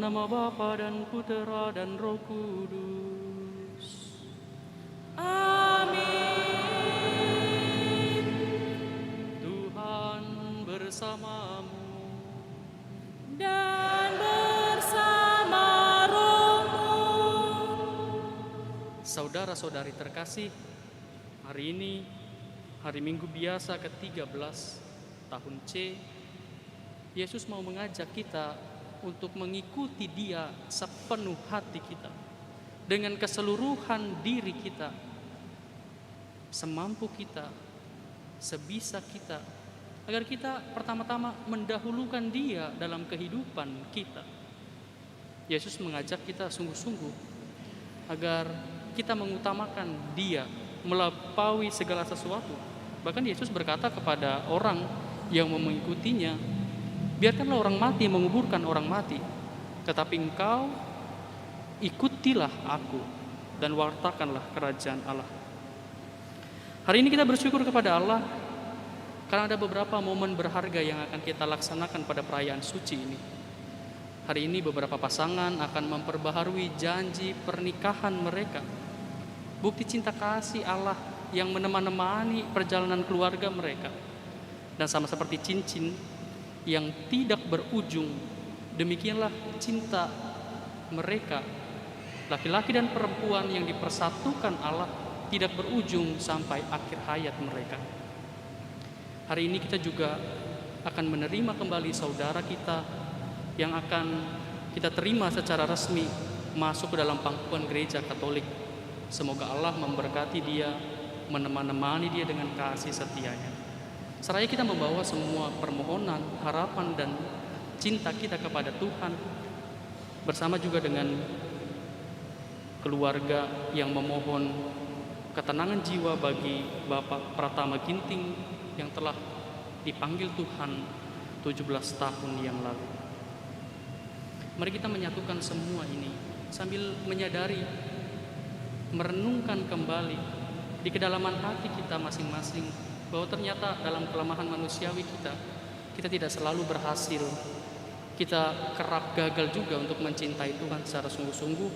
nama Bapa dan Putera dan Roh Kudus. Amin. Tuhan bersamamu. Dan bersama rohmu. Saudara-saudari terkasih, hari ini hari Minggu biasa ke-13 tahun C. Yesus mau mengajak kita untuk mengikuti Dia sepenuh hati kita, dengan keseluruhan diri kita, semampu kita, sebisa kita, agar kita pertama-tama mendahulukan Dia dalam kehidupan kita. Yesus mengajak kita sungguh-sungguh agar kita mengutamakan Dia melampaui segala sesuatu. Bahkan Yesus berkata kepada orang yang mengikutinya, biarkanlah orang mati menguburkan orang mati, tetapi engkau ikutilah aku dan wartakanlah kerajaan Allah. Hari ini kita bersyukur kepada Allah karena ada beberapa momen berharga yang akan kita laksanakan pada perayaan suci ini. Hari ini beberapa pasangan akan memperbaharui janji pernikahan mereka, bukti cinta kasih Allah yang menemani perjalanan keluarga mereka. Dan sama seperti cincin yang tidak berujung, demikianlah cinta mereka, laki-laki dan perempuan yang dipersatukan Allah, tidak berujung sampai akhir hayat mereka. Hari ini kita juga akan menerima kembali saudara kita yang akan kita terima secara resmi masuk ke dalam pangkuan gereja Katolik. Semoga Allah memberkati dia, menemani dia dengan kasih setianya. Seraya kita membawa semua permohonan, harapan, dan cinta kita kepada Tuhan, bersama juga dengan keluarga yang memohon ketenangan jiwa bagi Bapak Pratama Ginting yang telah dipanggil Tuhan 17 tahun yang lalu. Mari kita menyatukan semua ini sambil menyadari, merenungkan kembali di kedalaman hati kita masing-masing, bahwa ternyata dalam kelemahan manusiawi kita tidak selalu berhasil. Kita kerap gagal juga untuk mencintai Tuhan secara sungguh-sungguh.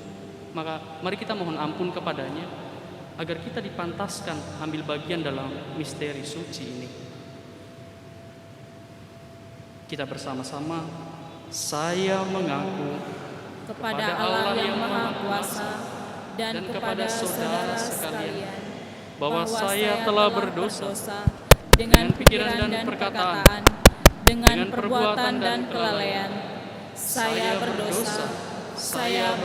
Maka mari kita mohon ampun kepadanya agar kita dipantaskan ambil bagian dalam misteri suci ini. Kita bersama-sama, saya mengaku kepada Allah yang Maha Kuasa dan kepada saudara sekalian, bahwa saya telah berdosa dengan pikiran dan perkataan, dengan perbuatan dan kelalaian. Saya berdosa, saya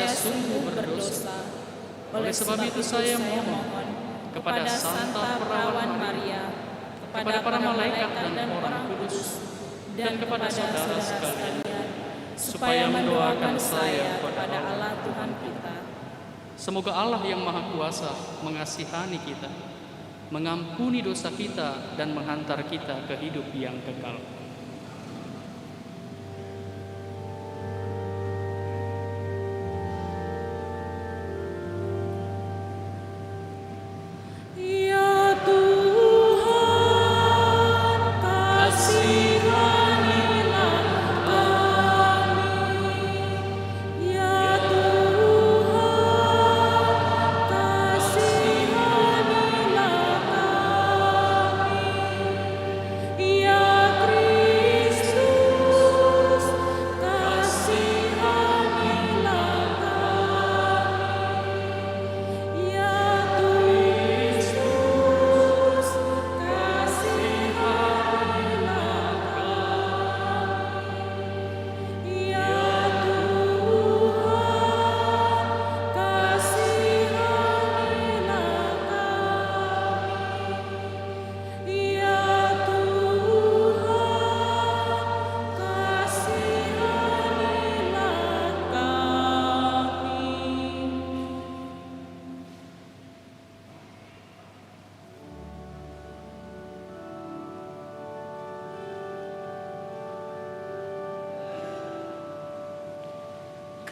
sungguh berdosa. Oleh sebab itu saya memohon kepada Santa Perawan Maria, kepada para malaikat dan orang kudus, dan kepada saudara sekalian, supaya mendoakan saya kepada Allah Tuhan kita. Semoga Allah yang Maha Kuasa mengasihani kita, mengampuni dosa kita, dan menghantar kita ke hidup yang kekal. Ya Tuhan, kasihanilah kami. Ya Tuhan, kasihanilah kami. Ya Kristus, kasihanilah kami. Ya Kristus, kasihanilah kami. Ya Tuhan, kasihanilah kami. Ya Tuhan, kasihanilah kami.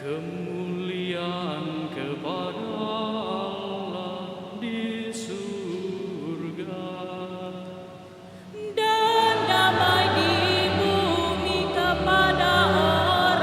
Kemuliaan kepada Allah di surga Dan damai di bumi kepada orang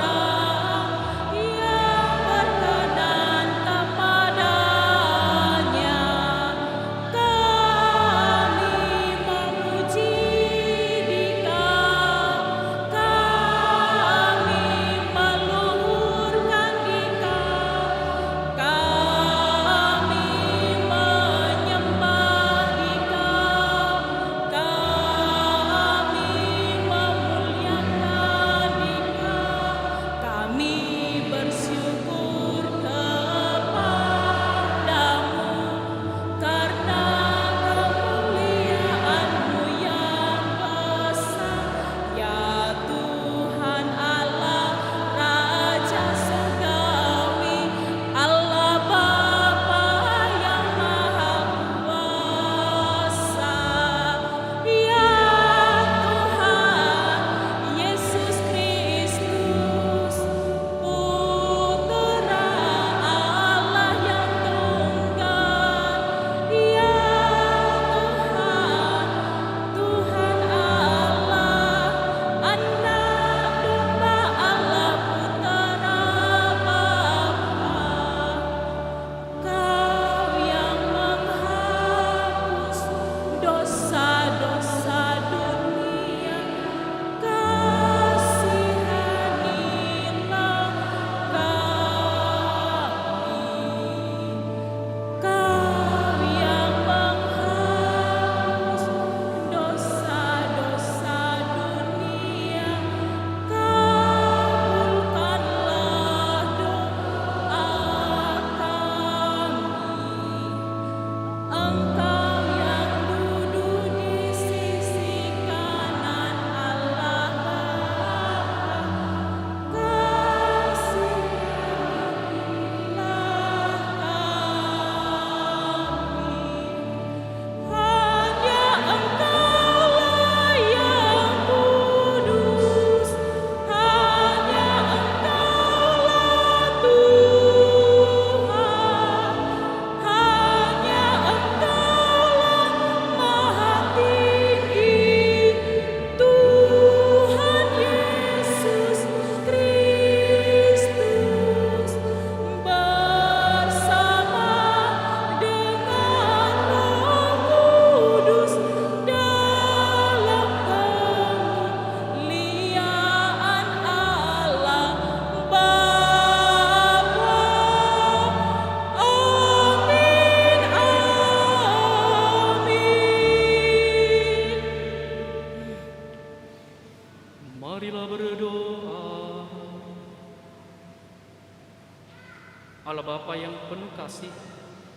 Allah Bapa yang penuh kasih,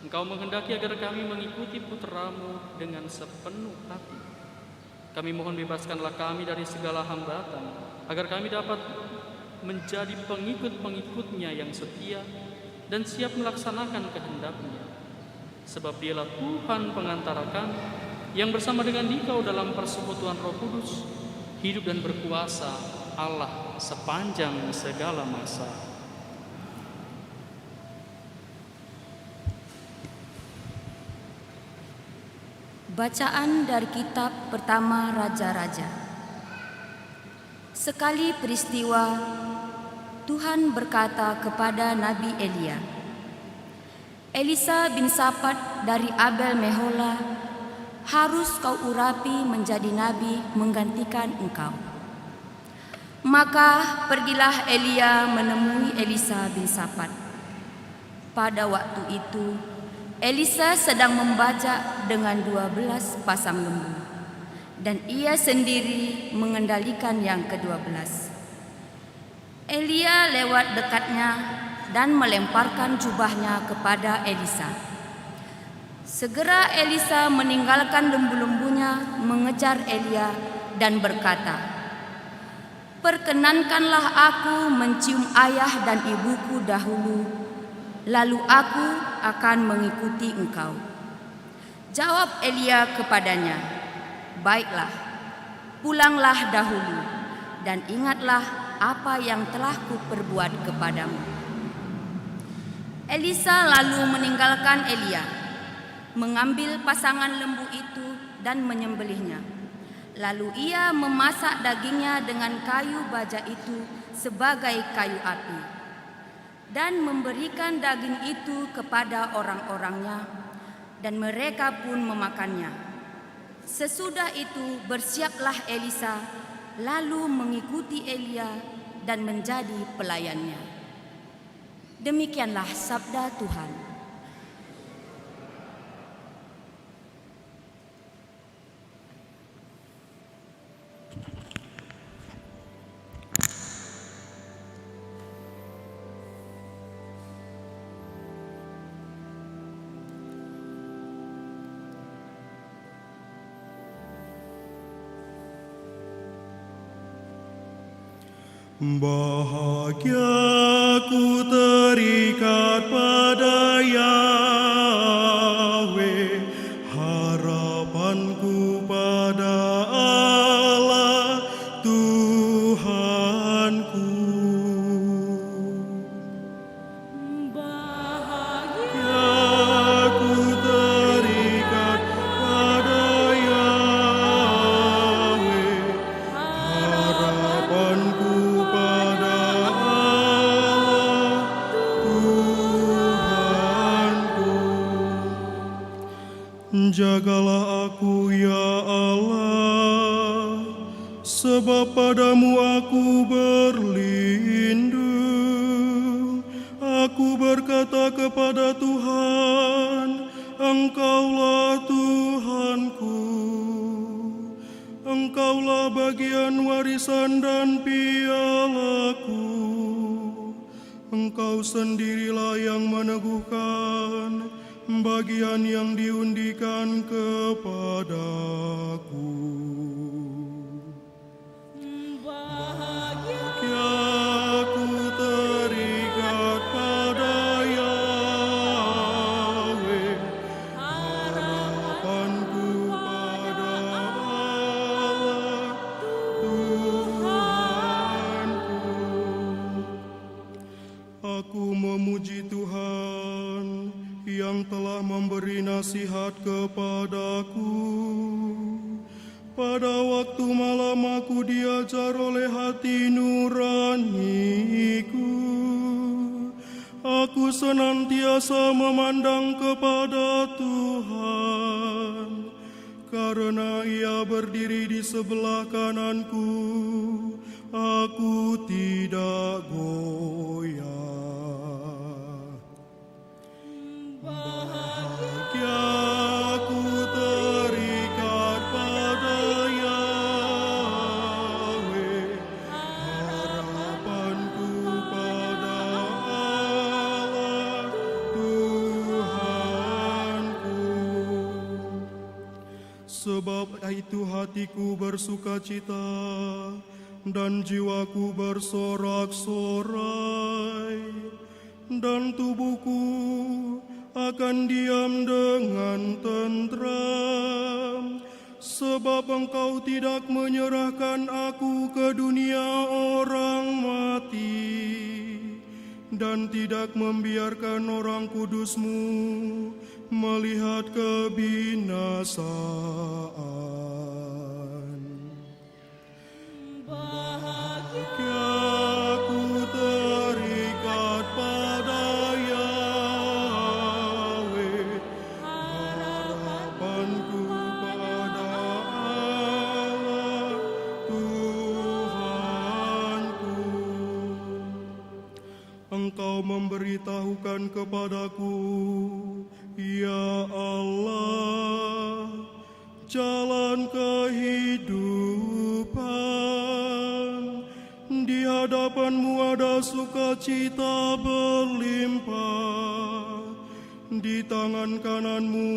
Engkau menghendaki agar kami mengikuti putra-Mu dengan sepenuh hati. Kami mohon bebaskanlah kami dari segala hambatan, agar kami dapat menjadi pengikut-pengikut-Nya yang setia dan siap melaksanakan kehendak-Nya. Sebab Dialah Tuhan pengantara kami, yang bersama dengan Dikau dalam persekutuan Roh Kudus, hidup dan berkuasa Allah sepanjang segala masa. Bacaan dari kitab pertama Raja-Raja. Sekali peristiwa, Tuhan berkata kepada Nabi Elia, Elisa bin Safat dari Abel Mehola harus kau urapi menjadi nabi menggantikan engkau. Maka pergilah Elia menemui Elisa bin Safat. Pada waktu itu, Elisa sedang membajak dengan 12 pasang lembu, dan ia sendiri mengendalikan yang ke-12. Elia lewat dekatnya dan melemparkan jubahnya kepada Elisa. Segera Elisa meninggalkan lembu-lembunya mengejar Elia dan berkata, "Perkenankanlah aku mencium ayah dan ibuku dahulu, lalu aku akan mengikuti engkau." Jawab Elia kepadanya, "Baiklah, pulanglah dahulu, dan ingatlah apa yang telah kuperbuat kepadamu." Elisa lalu meninggalkan Elia, mengambil pasangan lembu itu dan menyembelihnya. Lalu ia memasak dagingnya dengan kayu baja itu sebagai kayu api, dan memberikan daging itu kepada orang-orangnya, dan mereka pun memakannya. Sesudah itu bersiaplah Elisa, lalu mengikuti Elia dan menjadi pelayannya. Demikianlah sabda Tuhan. Bahagia ku terikat pada Yahweh, harapanku pada Allah Tuhanku. Bahagia ku terikat pada Yahweh, harapanku pada Allah Tuhanku. Jagalah aku ya Allah, sebab padamu aku berlindung. Aku berkata kepada Tuhan, Engkaulah Tuhanku. Engkaulah bagian warisan dan pialaku. Engkau sendirilah yang meneguhkan bagian yang diundikan kepadaku. Bahagia ku terikat pada Yahweh, harapanku pada Allah Tuhanku. Aku memuji Tuhan yang telah memberi nasihat kepadaku. Pada waktu malam aku diajar oleh hati nuraniku. Aku senantiasa memandang kepada Tuhan, karena Ia berdiri di sebelah kananku. Aku tidak goyah. Bahagia ku terikat pada Yahweh, harapanku pada Allah Sebab itu hatiku bersukacita dan jiwaku bersorak-sorai, dan tubuhku akan diam dengan tentram, sebab Engkau tidak menyerahkan aku ke dunia orang mati, dan tidak membiarkan orang kudus-Mu melihat kebinasaan. Bahagiaku terikat pada Yahweh, harapanku pada Allah Tuhanku. Engkau memberitahukan kepadaku, ya Allah, jalan kehidupan. Di hadapan-Mu ada sukacita berlimpah. Di tangan kanan-Mu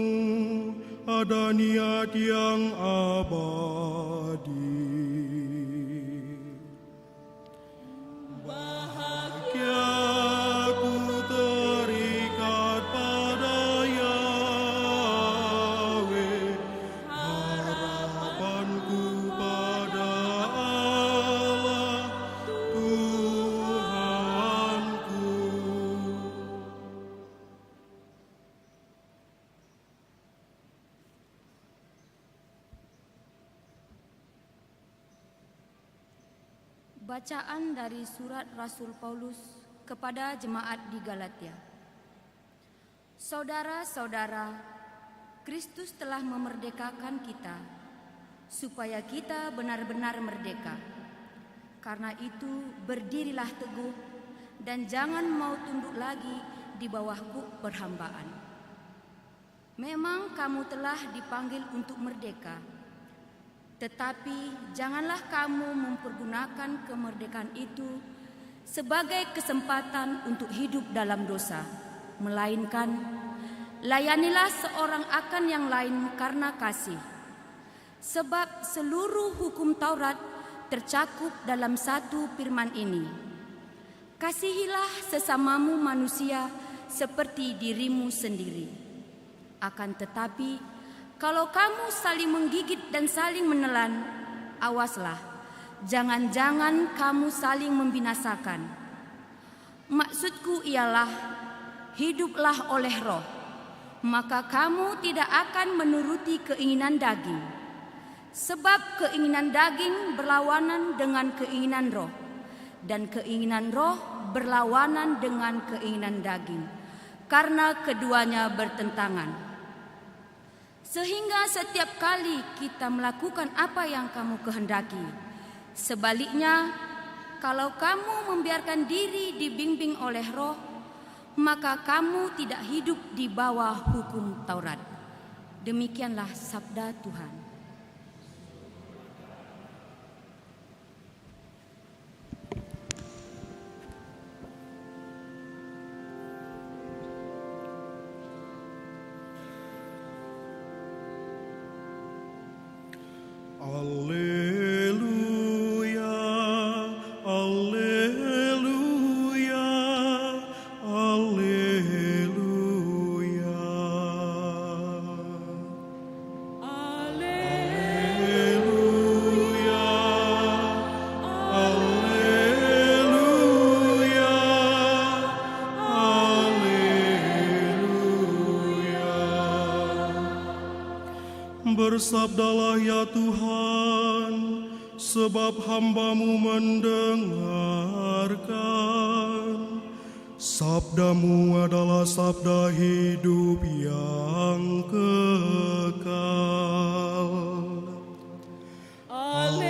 ada niat yang abadi. Bahagiaku terikat pada Yahweh, harapanku pada Allah Tuhanku. Bacaan dari surat Rasul Paulus kepada jemaat di Galatia. Saudara-saudara, Kristus telah memerdekakan kita, supaya kita benar-benar merdeka. Karena itu, berdirilah teguh dan jangan mau tunduk lagi di bawah kuk perhambaan. Memang kamu telah dipanggil untuk merdeka, tetapi janganlah kamu mempergunakan kemerdekaan itu sebagai kesempatan untuk hidup dalam dosa, melainkan layanilah seorang akan yang lain karena kasih. Sebab seluruh hukum Taurat tercakup dalam satu firman ini: kasihilah sesamamu manusia seperti dirimu sendiri. Akan tetapi, kalau kamu saling menggigit dan saling menelan, awaslah, jangan-jangan kamu saling membinasakan. Maksudku ialah, hiduplah oleh Roh, maka kamu tidak akan menuruti keinginan daging. Sebab keinginan daging berlawanan dengan keinginan Roh, dan keinginan Roh berlawanan dengan keinginan daging, karena keduanya bertentangan. Sehingga setiap kali kita melakukan apa yang kamu kehendaki. Sebaliknya, kalau kamu membiarkan diri dibimbing oleh Roh, maka kamu tidak hidup di bawah hukum Taurat. Demikianlah sabda Tuhan. Alleluia, alleluia, alleluia. Alleluia, alleluia, alleluia. Bersabdalah ya Tuhan, sebab hamba-Mu mendengarkan. Sabda-Mu adalah sabda hidup yang kekal. Alleluia,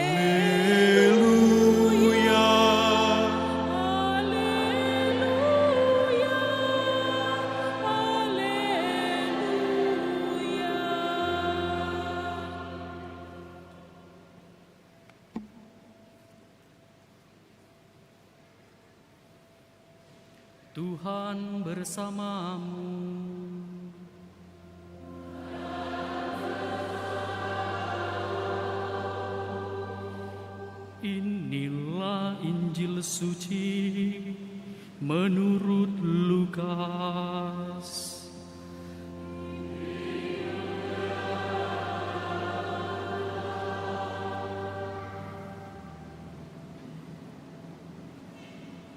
Tuhan bersamamu. Inilah Injil suci menurut Lukas.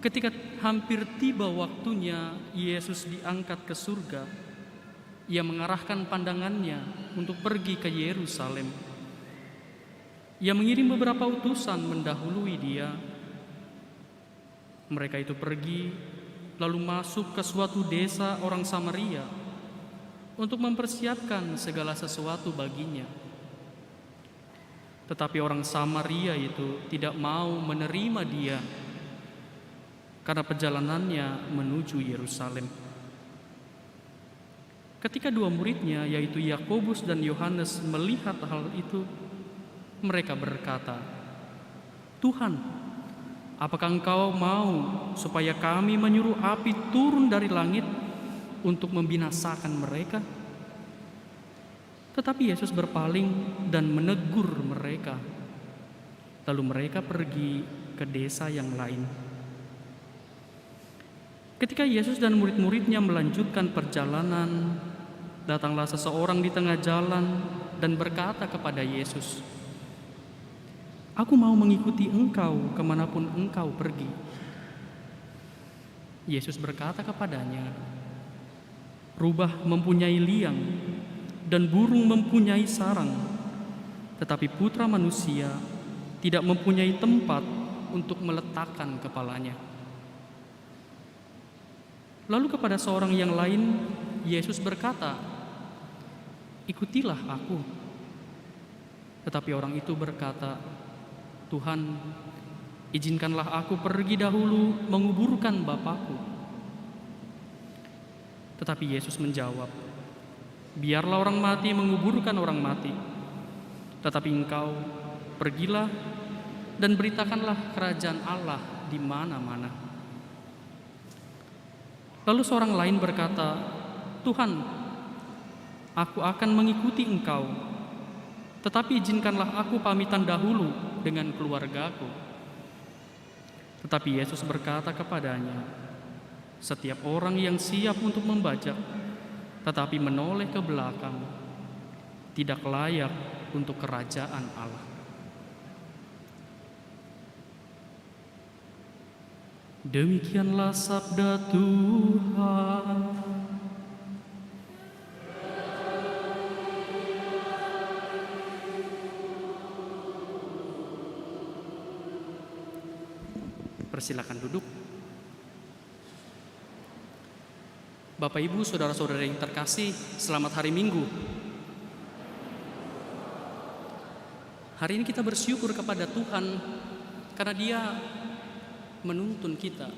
Ketika hampir tiba waktunya Yesus diangkat ke surga, Ia mengarahkan pandangannya untuk pergi ke Yerusalem. Ia mengirim beberapa utusan mendahului Dia. Mereka itu pergi lalu masuk ke suatu desa orang Samaria untuk mempersiapkan segala sesuatu baginya. Tetapi orang Samaria itu tidak mau menerima Dia karena perjalanannya menuju Yerusalem. Ketika dua muridnya, yaitu Yakobus dan Yohanes, melihat hal itu, mereka berkata, "Tuhan, apakah Engkau mau supaya kami menyuruh api turun dari langit untuk membinasakan mereka?" Tetapi Yesus berpaling dan menegur mereka. Lalu mereka pergi ke desa yang lain. Ketika Yesus dan murid-muridnya melanjutkan perjalanan, datanglah seseorang di tengah jalan dan berkata kepada Yesus, "Aku mau mengikuti Engkau kemanapun Engkau pergi." Yesus berkata kepadanya, "Rubah mempunyai liang dan burung mempunyai sarang, tetapi Putra Manusia tidak mempunyai tempat untuk meletakkan kepalanya." Lalu kepada seorang yang lain, Yesus berkata, "Ikutilah aku." Tetapi orang itu berkata, "Tuhan, izinkanlah aku pergi dahulu menguburkan Bapakku." Tetapi Yesus menjawab, "Biarlah orang mati menguburkan orang mati, tetapi engkau pergilah dan beritakanlah kerajaan Allah di mana-mana." Lalu seorang lain berkata, "Tuhan, aku akan mengikuti Engkau, tetapi izinkanlah aku pamitan dahulu dengan keluargaku." Tetapi Yesus berkata kepadanya, "Setiap orang yang siap untuk membajak, tetapi menoleh ke belakang, tidak layak untuk kerajaan Allah." Demikianlah sabda Tuhan. Persilakan duduk. Bapak, Ibu, saudara-saudara yang terkasih, selamat hari Minggu. Hari ini kita bersyukur kepada Tuhan karena Dia menuntun kita,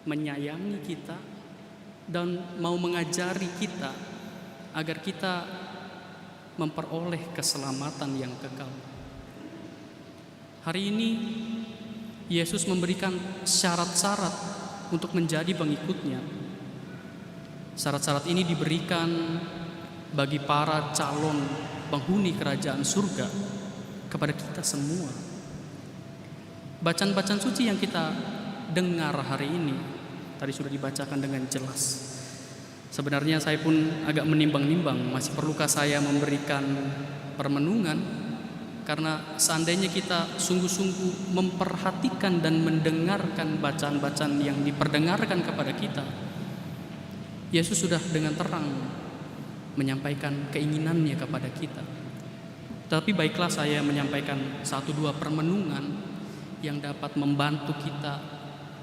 menyayangi kita, dan mau mengajari kita agar kita memperoleh keselamatan yang kekal. Hari ini Yesus memberikan syarat-syarat untuk menjadi pengikutnya. Syarat-syarat ini diberikan bagi para calon penghuni kerajaan surga kepada kita semua. Bacaan-bacaan suci yang kita dengar hari ini tadi sudah dibacakan dengan jelas. Sebenarnya saya pun agak menimbang-nimbang, masih perlukah saya memberikan permenungan? Karena seandainya kita sungguh-sungguh memperhatikan dan mendengarkan bacaan-bacaan yang diperdengarkan kepada kita, Yesus sudah dengan terang menyampaikan keinginannya kepada kita. Tapi baiklah saya menyampaikan 1-2 permenungan yang dapat membantu kita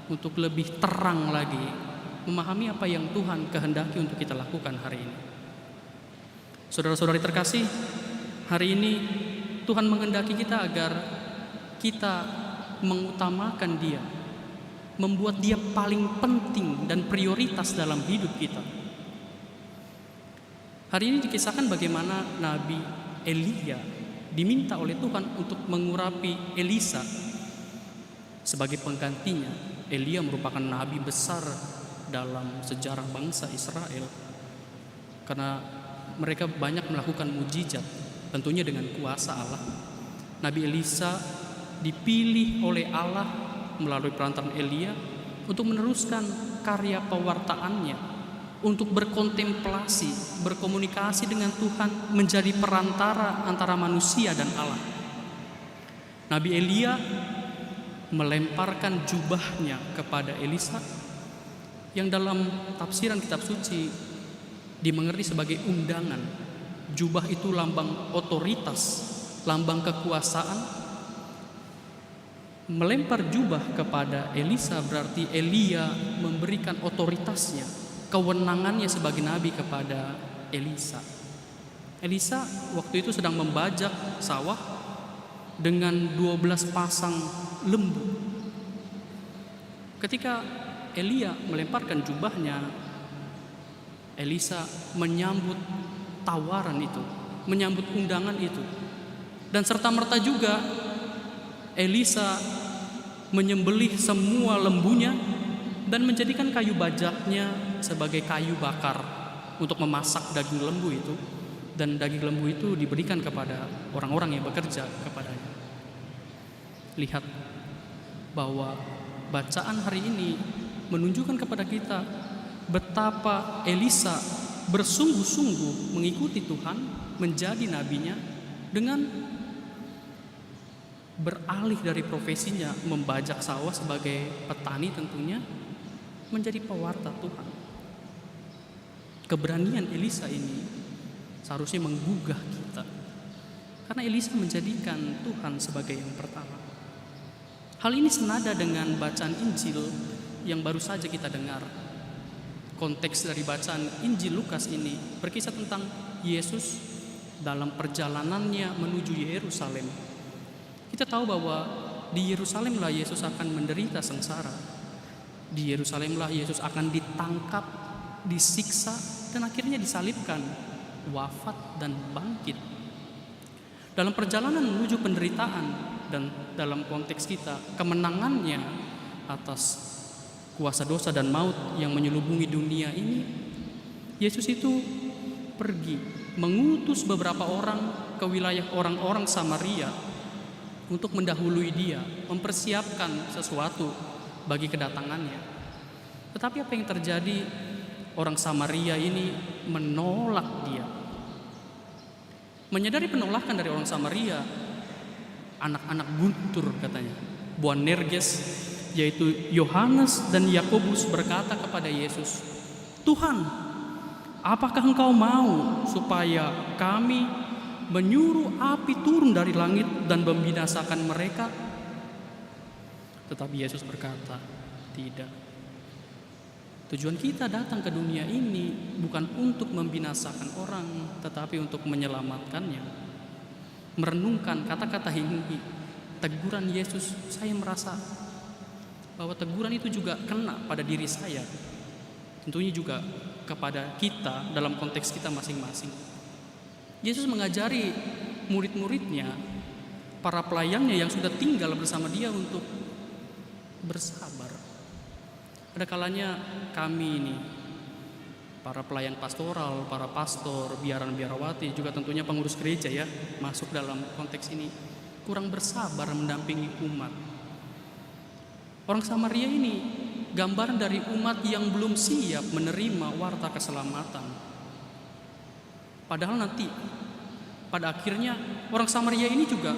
untuk lebih terang lagi memahami apa yang Tuhan kehendaki untuk kita lakukan hari ini. Saudara-saudari terkasih, hari ini Tuhan menghendaki kita agar kita mengutamakan Dia, membuat Dia paling penting dan prioritas dalam hidup kita. Hari ini dikisahkan bagaimana Nabi Elia diminta oleh Tuhan untuk mengurapi Elisa. Sebagai penggantinya, Elia merupakan nabi besar dalam sejarah bangsa Israel karena mereka banyak melakukan mujizat, tentunya dengan kuasa Allah. Nabi Elisa dipilih oleh Allah melalui perantaran Elia untuk meneruskan karya pewartaannya, untuk berkontemplasi, berkomunikasi dengan Tuhan, menjadi perantara antara manusia dan Allah. Nabi Elia melemparkan jubahnya kepada Elisa, yang dalam tafsiran kitab suci dimengerti sebagai undangan. Jubah itu lambang otoritas, lambang kekuasaan. Melempar jubah kepada Elisa berarti Elia memberikan otoritasnya, kewenangannya sebagai nabi kepada Elisa. Elisa waktu itu sedang membajak sawah dengan 12 pasang lembu. Ketika Elia melemparkan jubahnya, Elisa menyambut tawaran itu, menyambut undangan itu. Dan serta-merta juga Elisa menyembelih semua lembunya dan menjadikan kayu bajaknya sebagai kayu bakar untuk memasak daging lembu itu, dan daging lembu itu diberikan kepada orang-orang yang bekerja kepadanya. Lihat bahwa bacaan hari ini menunjukkan kepada kita betapa Elisa bersungguh-sungguh mengikuti Tuhan, menjadi nabinya, dengan beralih dari profesinya membajak sawah sebagai petani tentunya, menjadi pewarta Tuhan. Keberanian Elisa ini seharusnya menggugah kita, karena Elisa menjadikan Tuhan sebagai yang pertama. Hal ini senada dengan bacaan Injil yang baru saja kita dengar. Konteks dari bacaan Injil Lukas ini berkisah tentang Yesus dalam perjalanannya menuju Yerusalem. Kita tahu bahwa di Yerusalemlah Yesus akan menderita sengsara. Di Yerusalemlah Yesus akan ditangkap, disiksa, dan akhirnya disalibkan, wafat dan bangkit. Dalam perjalanan menuju penderitaan dan dalam konteks kita kemenangannya atas kuasa dosa dan maut yang menyelubungi dunia ini, Yesus itu pergi mengutus beberapa orang ke wilayah orang-orang Samaria untuk mendahului dia, mempersiapkan sesuatu bagi kedatangannya. Tetapi apa yang terjadi? Orang Samaria ini menolak dia. Menyadari penolakan dari orang Samaria, anak-anak guntur katanya, Boanerges, yaitu Yohanes dan Yakobus, berkata kepada Yesus, "Tuhan, apakah engkau mau supaya kami menyuruh api turun dari langit dan membinasakan mereka?" Tetapi Yesus berkata, "Tidak. Tujuan kita datang ke dunia ini bukan untuk membinasakan orang, tetapi untuk menyelamatkannya." Merenungkan kata-kata ini, teguran Yesus, saya merasa bahwa teguran itu juga kena pada diri saya, tentunya juga kepada kita dalam konteks kita masing-masing. Yesus mengajari murid-muridnya, para pelayannya yang sudah tinggal bersama dia, untuk bersabar. Ada kalanya kami ini, para pelayan pastoral, para pastor, biaran-biarawati, juga tentunya pengurus gereja ya, masuk dalam konteks ini, kurang bersabar mendampingi umat. Orang Samaria ini gambaran dari umat yang belum siap menerima warta keselamatan. Padahal nanti pada akhirnya orang Samaria ini juga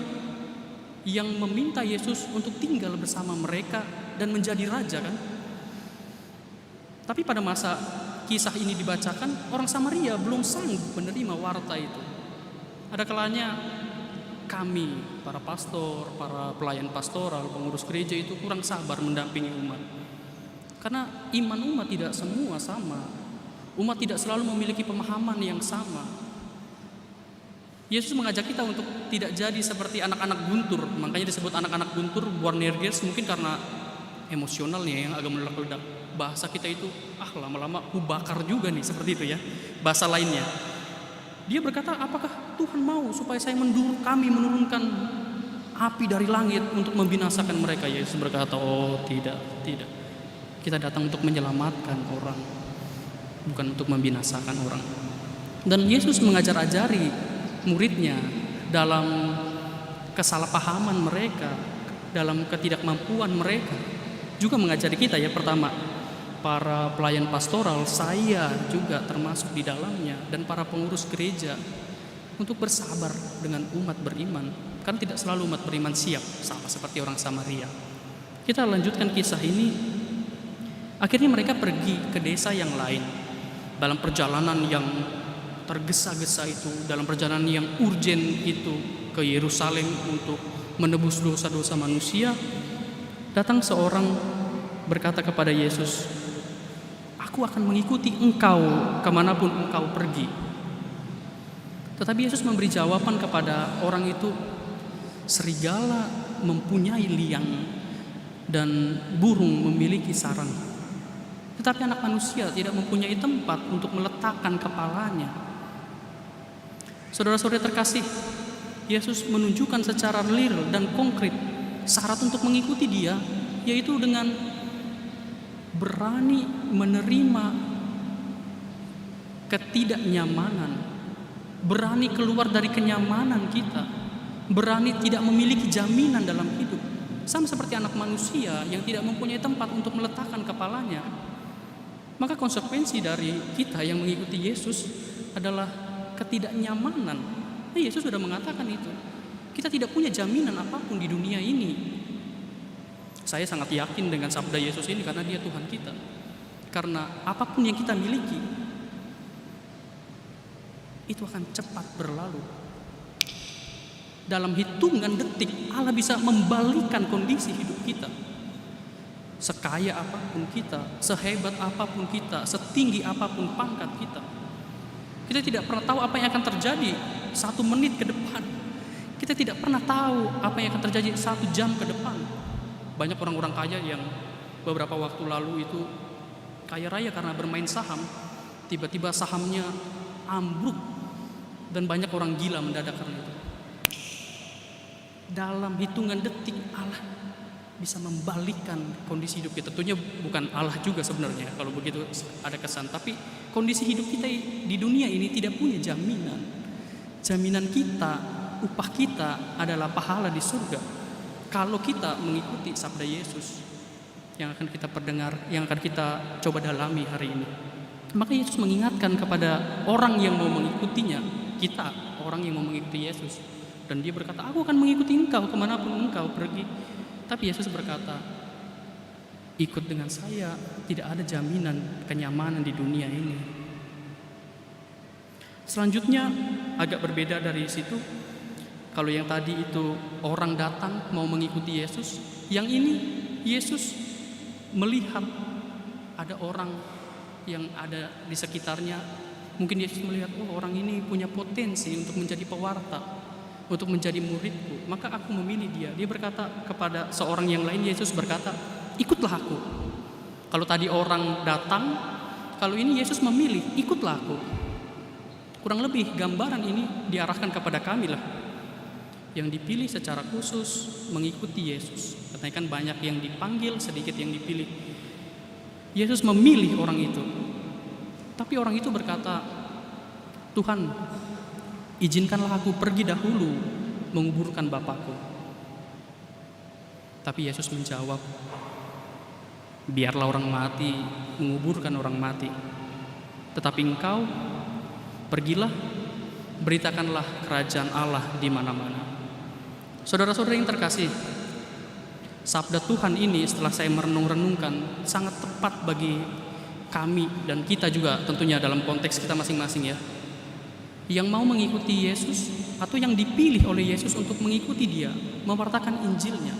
yang meminta Yesus untuk tinggal bersama mereka dan menjadi raja kan. Tapi pada masa kisah ini dibacakan, orang Samaria belum sanggup menerima warta itu. Ada kalanya kami, para pastor, para pelayan pastoral, pengurus gereja itu kurang sabar mendampingi umat. Karena iman umat tidak semua sama. Umat tidak selalu memiliki pemahaman yang sama. Yesus mengajak kita untuk tidak jadi seperti anak-anak guntur. Makanya disebut anak-anak guntur, Boanerges, mungkin karena emosionalnya yang agak meledak-ledak. Bahasa kita itu, lama-lama bakar juga nih, seperti itu ya. Bahasa lainnya. Dia berkata, apakah Tuhan mau supaya kami menurunkan api dari langit untuk membinasakan mereka? Yesus berkata, oh tidak. Kita datang untuk menyelamatkan orang, bukan untuk membinasakan orang. Dan Yesus mengajar-ajari muridnya dalam kesalahpahaman mereka, dalam ketidakmampuan mereka juga mengajari kita ya, pertama para pelayan pastoral, saya juga termasuk di dalamnya, dan para pengurus gereja untuk bersabar dengan umat beriman. Kan tidak selalu umat beriman siap, sama seperti orang Samaria. Kita lanjutkan kisah ini. Akhirnya mereka pergi ke desa yang lain. Dalam perjalanan yang tergesa-gesa itu, dalam perjalanan yang urgen itu, ke Yerusalem untuk menebus dosa-dosa manusia, datang seorang berkata kepada Yesus, "Aku akan mengikuti engkau kemanapun engkau pergi." Tetapi Yesus memberi jawaban kepada orang itu, "Serigala mempunyai liang dan burung memiliki sarang, tetapi anak manusia tidak mempunyai tempat untuk meletakkan kepalanya." Saudara-saudara terkasih, Yesus menunjukkan secara real dan konkret syarat untuk mengikuti Dia, yaitu dengan berani menerima ketidaknyamanan, berani keluar dari kenyamanan kita, berani tidak memiliki jaminan dalam hidup, sama seperti anak manusia yang tidak mempunyai tempat untuk meletakkan kepalanya. Maka konsekuensi dari kita yang mengikuti Yesus adalah ketidaknyamanan. Yesus sudah mengatakan itu. Kita tidak punya jaminan apapun di dunia ini. Saya sangat yakin dengan sabda Yesus ini karena Dia Tuhan kita. Karena apapun yang kita miliki itu akan cepat berlalu. Dalam hitungan detik Allah bisa membalikan kondisi hidup kita. Sekaya apapun kita, sehebat apapun kita, setinggi apapun pangkat kita, kita tidak pernah tahu apa yang akan terjadi 1 menit ke depan. Kita tidak pernah tahu apa yang akan terjadi 1 jam ke depan. Banyak orang-orang kaya yang beberapa waktu lalu itu kaya raya karena bermain saham, tiba-tiba sahamnya ambruk dan banyak orang gila mendadak karena itu. Dalam hitungan detik Allah bisa membalikkan kondisi hidup kita. Tentunya bukan Allah juga sebenarnya kalau begitu ada kesan, tapi kondisi hidup kita di dunia ini tidak punya jaminan. Jaminan kita, upah kita adalah pahala di surga kalau kita mengikuti sabda Yesus yang akan kita perdengar, yang akan kita coba dalami hari ini. Maka Yesus mengingatkan kepada orang yang mau mengikutinya, kita orang yang mau mengikuti Yesus, dan Dia berkata, "Aku akan mengikuti engkau kemanapun engkau pergi." Tapi Yesus berkata, "Ikut dengan saya, tidak ada jaminan kenyamanan di dunia ini." Selanjutnya agak berbeda dari situ. Kalau yang tadi itu orang datang mau mengikuti Yesus, yang ini Yesus melihat ada orang yang ada di sekitarnya. Mungkin Yesus melihat, oh orang ini punya potensi untuk menjadi pewarta, untuk menjadi muridku, maka aku memilih dia. Dia berkata kepada seorang yang lain, Yesus berkata, "Ikutlah aku." Kalau tadi orang datang, kalau ini Yesus memilih, "Ikutlah aku." Kurang lebih gambaran ini diarahkan kepada kami lah, yang dipilih secara khusus mengikuti Yesus. Katanya kan banyak yang dipanggil, sedikit yang dipilih. Yesus memilih orang itu. Tapi orang itu berkata, "Tuhan, izinkanlah aku pergi dahulu menguburkan Bapakku." Tapi Yesus menjawab, "Biarlah orang mati menguburkan orang mati. Tetapi engkau, pergilah, beritakanlah kerajaan Allah di mana-mana." Saudara-saudara yang terkasih, sabda Tuhan ini setelah saya merenung-renungkan sangat tepat bagi kami dan kita juga tentunya dalam konteks kita masing-masing ya. Yang mau mengikuti Yesus atau yang dipilih oleh Yesus untuk mengikuti Dia, mewartakan Injilnya.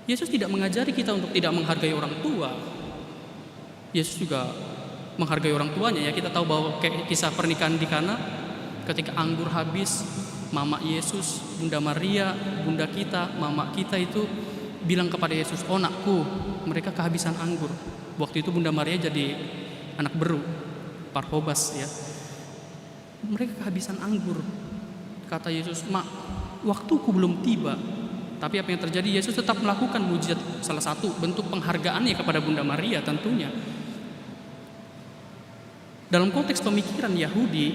Yesus tidak mengajari kita untuk tidak menghargai orang tua. Yesus juga menghargai orang tuanya ya. Kita tahu bahwa kayak kisah pernikahan di Kana, ketika anggur habis, mama Yesus, Bunda Maria, bunda kita, mama kita itu bilang kepada Yesus, "Oh nakku, mereka kehabisan anggur." Waktu itu Bunda Maria jadi anak beru, Parkobas ya. "Mereka kehabisan anggur." Kata Yesus, "Mak, waktuku belum tiba." Tapi apa yang terjadi? Yesus tetap melakukan mujizat. Salah satu bentuk penghargaannya kepada Bunda Maria tentunya. Dalam konteks pemikiran Yahudi,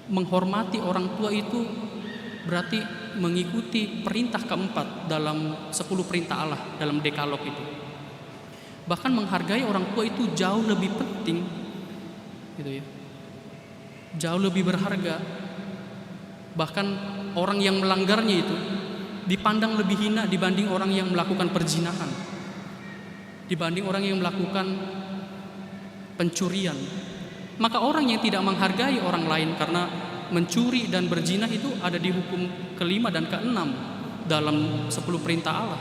menghormati orang tua itu berarti mengikuti perintah keempat dalam 10 perintah Allah dalam Dekalog itu. Bahkan menghargai orang tua itu jauh lebih penting, gitu ya. Jauh lebih berharga. Bahkan orang yang melanggarnya itu dipandang lebih hina dibanding orang yang melakukan perzinahan, dibanding orang yang melakukan pencurian. Maka orang yang tidak menghargai orang lain karena mencuri dan berzina itu ada di hukum ke-5 dan ke-6 dalam 10 perintah Allah.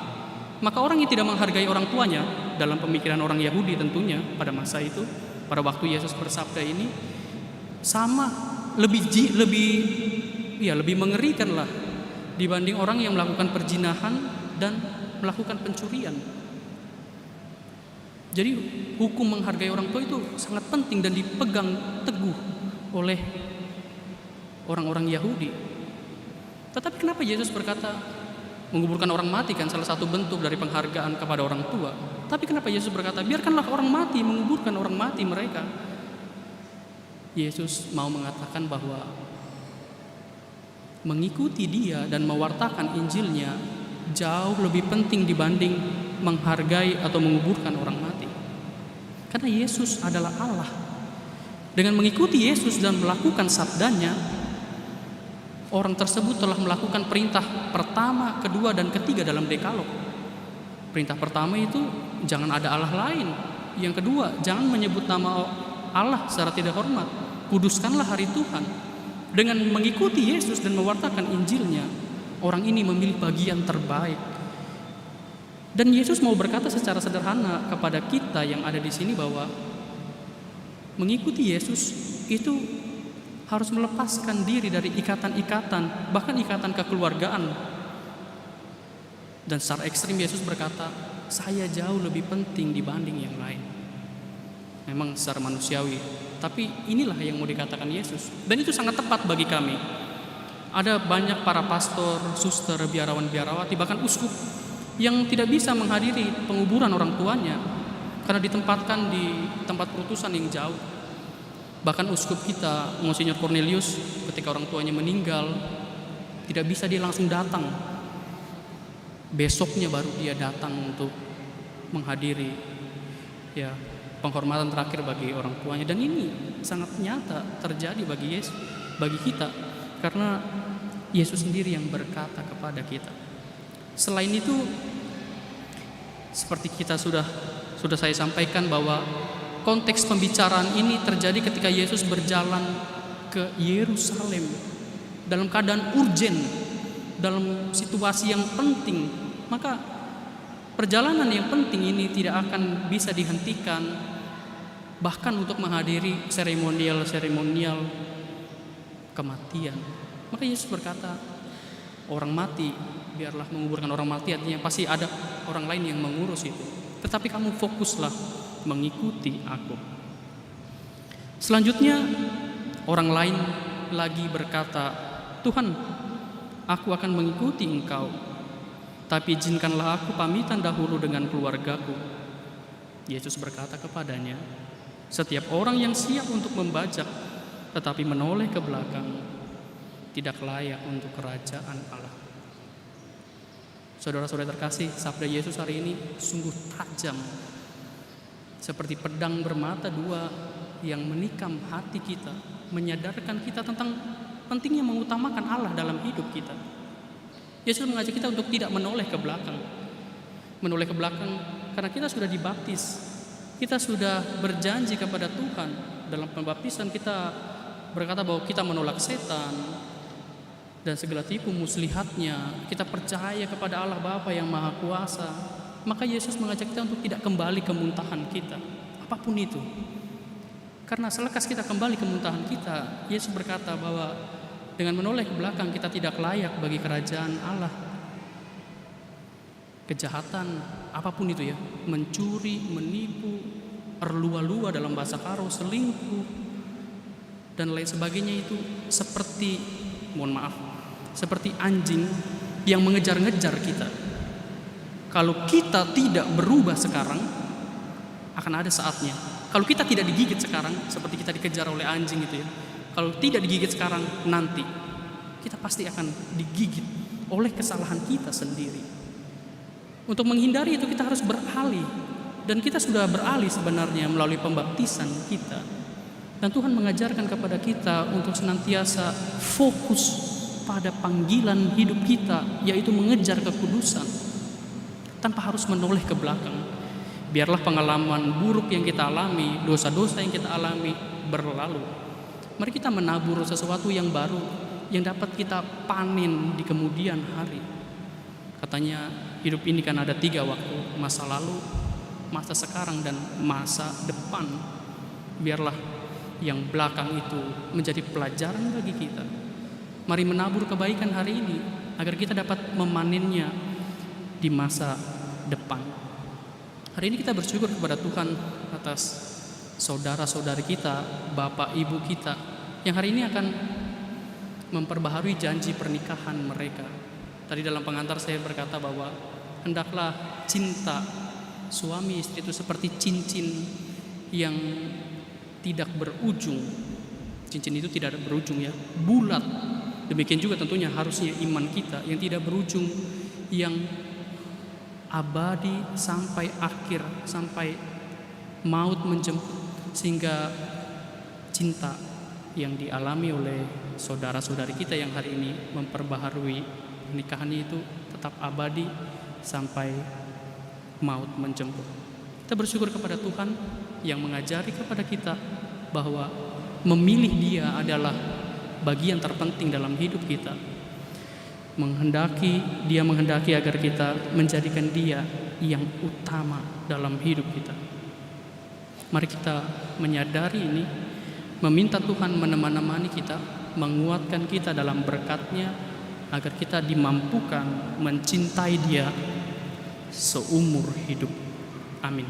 Maka orang yang tidak menghargai orang tuanya, dalam pemikiran orang Yahudi tentunya pada masa itu, pada waktu Yesus bersabda ini, sama lebih mengerikan lah dibanding orang yang melakukan perzinahan dan melakukan pencurian. Jadi hukum menghargai orang tua itu sangat penting dan dipegang teguh oleh orang-orang Yahudi. Tetapi kenapa Yesus berkata menguburkan orang mati kan salah satu bentuk dari penghargaan kepada orang tua. Tapi kenapa Yesus berkata biarkanlah orang mati menguburkan orang mati mereka. Yesus mau mengatakan bahwa mengikuti dia dan mewartakan Injilnya jauh lebih penting dibanding menghargai atau menguburkan orang mati. Karena Yesus adalah Allah. Dengan mengikuti Yesus dan melakukan sabdanya, orang tersebut telah melakukan perintah pertama, kedua, dan ketiga dalam Dekalog. Perintah pertama itu jangan ada Allah lain. Yang kedua, jangan menyebut nama Allah secara tidak hormat. Kuduskanlah hari Tuhan. Dengan mengikuti Yesus dan mewartakan Injilnya, orang ini memilih bagian terbaik. Dan Yesus mau berkata secara sederhana kepada kita yang ada di sini bahwa mengikuti Yesus itu harus melepaskan diri dari ikatan-ikatan, bahkan ikatan kekeluargaan. Dan secara ekstrim Yesus berkata, saya jauh lebih penting dibanding yang lain. Memang secara manusiawi, tapi inilah yang mau dikatakan Yesus. Dan itu sangat tepat bagi kami. Ada banyak para pastor, suster, biarawan-biarawati, bahkan uskup yang tidak bisa menghadiri penguburan orang tuanya karena ditempatkan di tempat perutusan yang jauh. Bahkan uskup kita, Monsinyur Cornelius, ketika orang tuanya meninggal, tidak bisa dia langsung datang. Besoknya baru dia datang untuk menghadiri penghormatan terakhir bagi orang tuanya. Dan ini sangat nyata terjadi bagi kita karena Yesus sendiri yang berkata kepada kita. Selain itu, seperti kita sudah saya sampaikan bahwa konteks pembicaraan ini terjadi ketika Yesus berjalan ke Yerusalem dalam keadaan urgen, dalam situasi yang penting. Maka perjalanan yang penting ini tidak akan bisa dihentikan, bahkan untuk menghadiri seremonial kematian. Maka Yesus berkata, orang mati biarlah menguburkan orang mati, artinya pasti ada orang lain yang mengurus itu. Tetapi kamu fokuslah mengikuti aku. Selanjutnya orang lain lagi berkata, Tuhan, aku akan mengikuti engkau, tapi izinkanlah aku pamitan dahulu dengan keluargaku. Yesus berkata kepadanya, setiap orang yang siap untuk membajak tetapi menoleh ke belakang tidak layak untuk kerajaan Allah. Saudara-saudara terkasih, sabda Yesus hari ini sungguh tajam, seperti pedang bermata dua yang menikam hati kita, menyadarkan kita tentang pentingnya mengutamakan Allah dalam hidup kita. Yesus mengajak kita untuk tidak menoleh ke belakang. Menoleh ke belakang karena kita sudah dibaptis, kita sudah berjanji kepada Tuhan. Dalam pembaptisan kita berkata bahwa kita menolak setan dan segala tipu muslihatnya. Kita percaya kepada Allah Bapa yang Maha Kuasa. Maka Yesus mengajak kita untuk tidak kembali ke muntahan kita, apapun itu. Karena selekas kita kembali ke muntahan kita, Yesus berkata bahwa dengan menoleh ke belakang kita tidak layak bagi kerajaan Allah. Kejahatan apapun itu ya, mencuri, menipu, erlua-lua dalam bahasa Karo, selingkuh dan lain sebagainya itu seperti, seperti anjing yang mengejar-ngejar kita. Kalau kita tidak berubah sekarang, akan ada saatnya. Kalau kita tidak digigit sekarang, seperti kita dikejar oleh anjing gitu ya. Kalau tidak digigit sekarang, nanti kita pasti akan digigit oleh kesalahan kita sendiri. Untuk menghindari itu kita harus beralih, dan kita sudah beralih sebenarnya melalui pembaptisan kita. Dan Tuhan mengajarkan kepada kita untuk senantiasa fokus pada panggilan hidup kita, yaitu mengejar kekudusan tanpa harus menoleh ke belakang. Biarlah pengalaman buruk yang kita alami, dosa-dosa yang kita alami berlalu. Mari kita menabur sesuatu yang baru yang dapat kita panen di kemudian hari. Katanya hidup ini kan ada 3 waktu, masa lalu, masa sekarang, dan masa depan. Biarlah yang belakang itu menjadi pelajaran bagi kita. Mari menabur kebaikan hari ini agar kita dapat memanennya di masa depan. Hari ini kita bersyukur kepada Tuhan atas saudara-saudari kita, bapak ibu kita yang hari ini akan memperbaharui janji pernikahan mereka. Tadi dalam pengantar saya berkata bahwa hendaklah cinta suami istri itu seperti cincin yang tidak berujung. Cincin itu tidak berujung ya, bulat. Demikian juga tentunya harusnya iman kita yang tidak berujung, yang abadi sampai akhir, sampai maut menjemput. Sehingga cinta yang dialami oleh saudara-saudari kita yang hari ini memperbaharui pernikahannya itu tetap abadi sampai maut menjemput. Kita bersyukur kepada Tuhan yang mengajari kepada kita bahwa memilih Dia adalah bagian terpenting dalam hidup kita. Dia menghendaki agar kita menjadikan Dia yang utama dalam hidup kita. Mari kita menyadari ini, meminta Tuhan menemani kita, menguatkan kita dalam berkat-Nya, agar kita dimampukan mencintai Dia seumur hidup. Amin.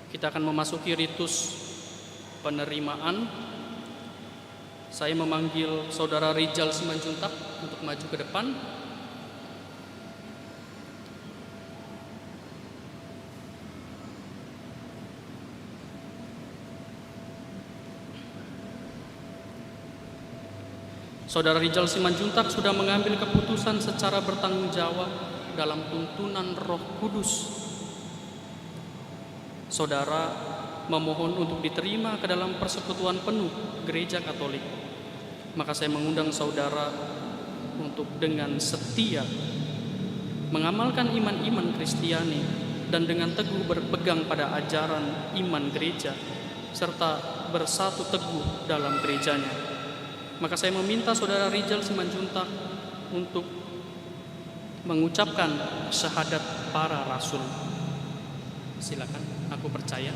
Kita akan memasuki ritus penerimaan. Saya memanggil Saudara Rijal Simanjuntak untuk maju ke depan. Saudara Rijal Simanjuntak sudah mengambil keputusan secara bertanggung jawab dalam tuntunan Roh Kudus. Saudara memohon untuk diterima ke dalam persekutuan penuh Gereja Katolik. Maka saya mengundang saudara untuk dengan setia mengamalkan iman-iman Kristiani dan dengan teguh berpegang pada ajaran iman gereja serta bersatu teguh dalam gerejanya. Maka saya meminta saudara Rijal Simanjuntak untuk mengucapkan syahadat para rasul. Silakan, aku percaya.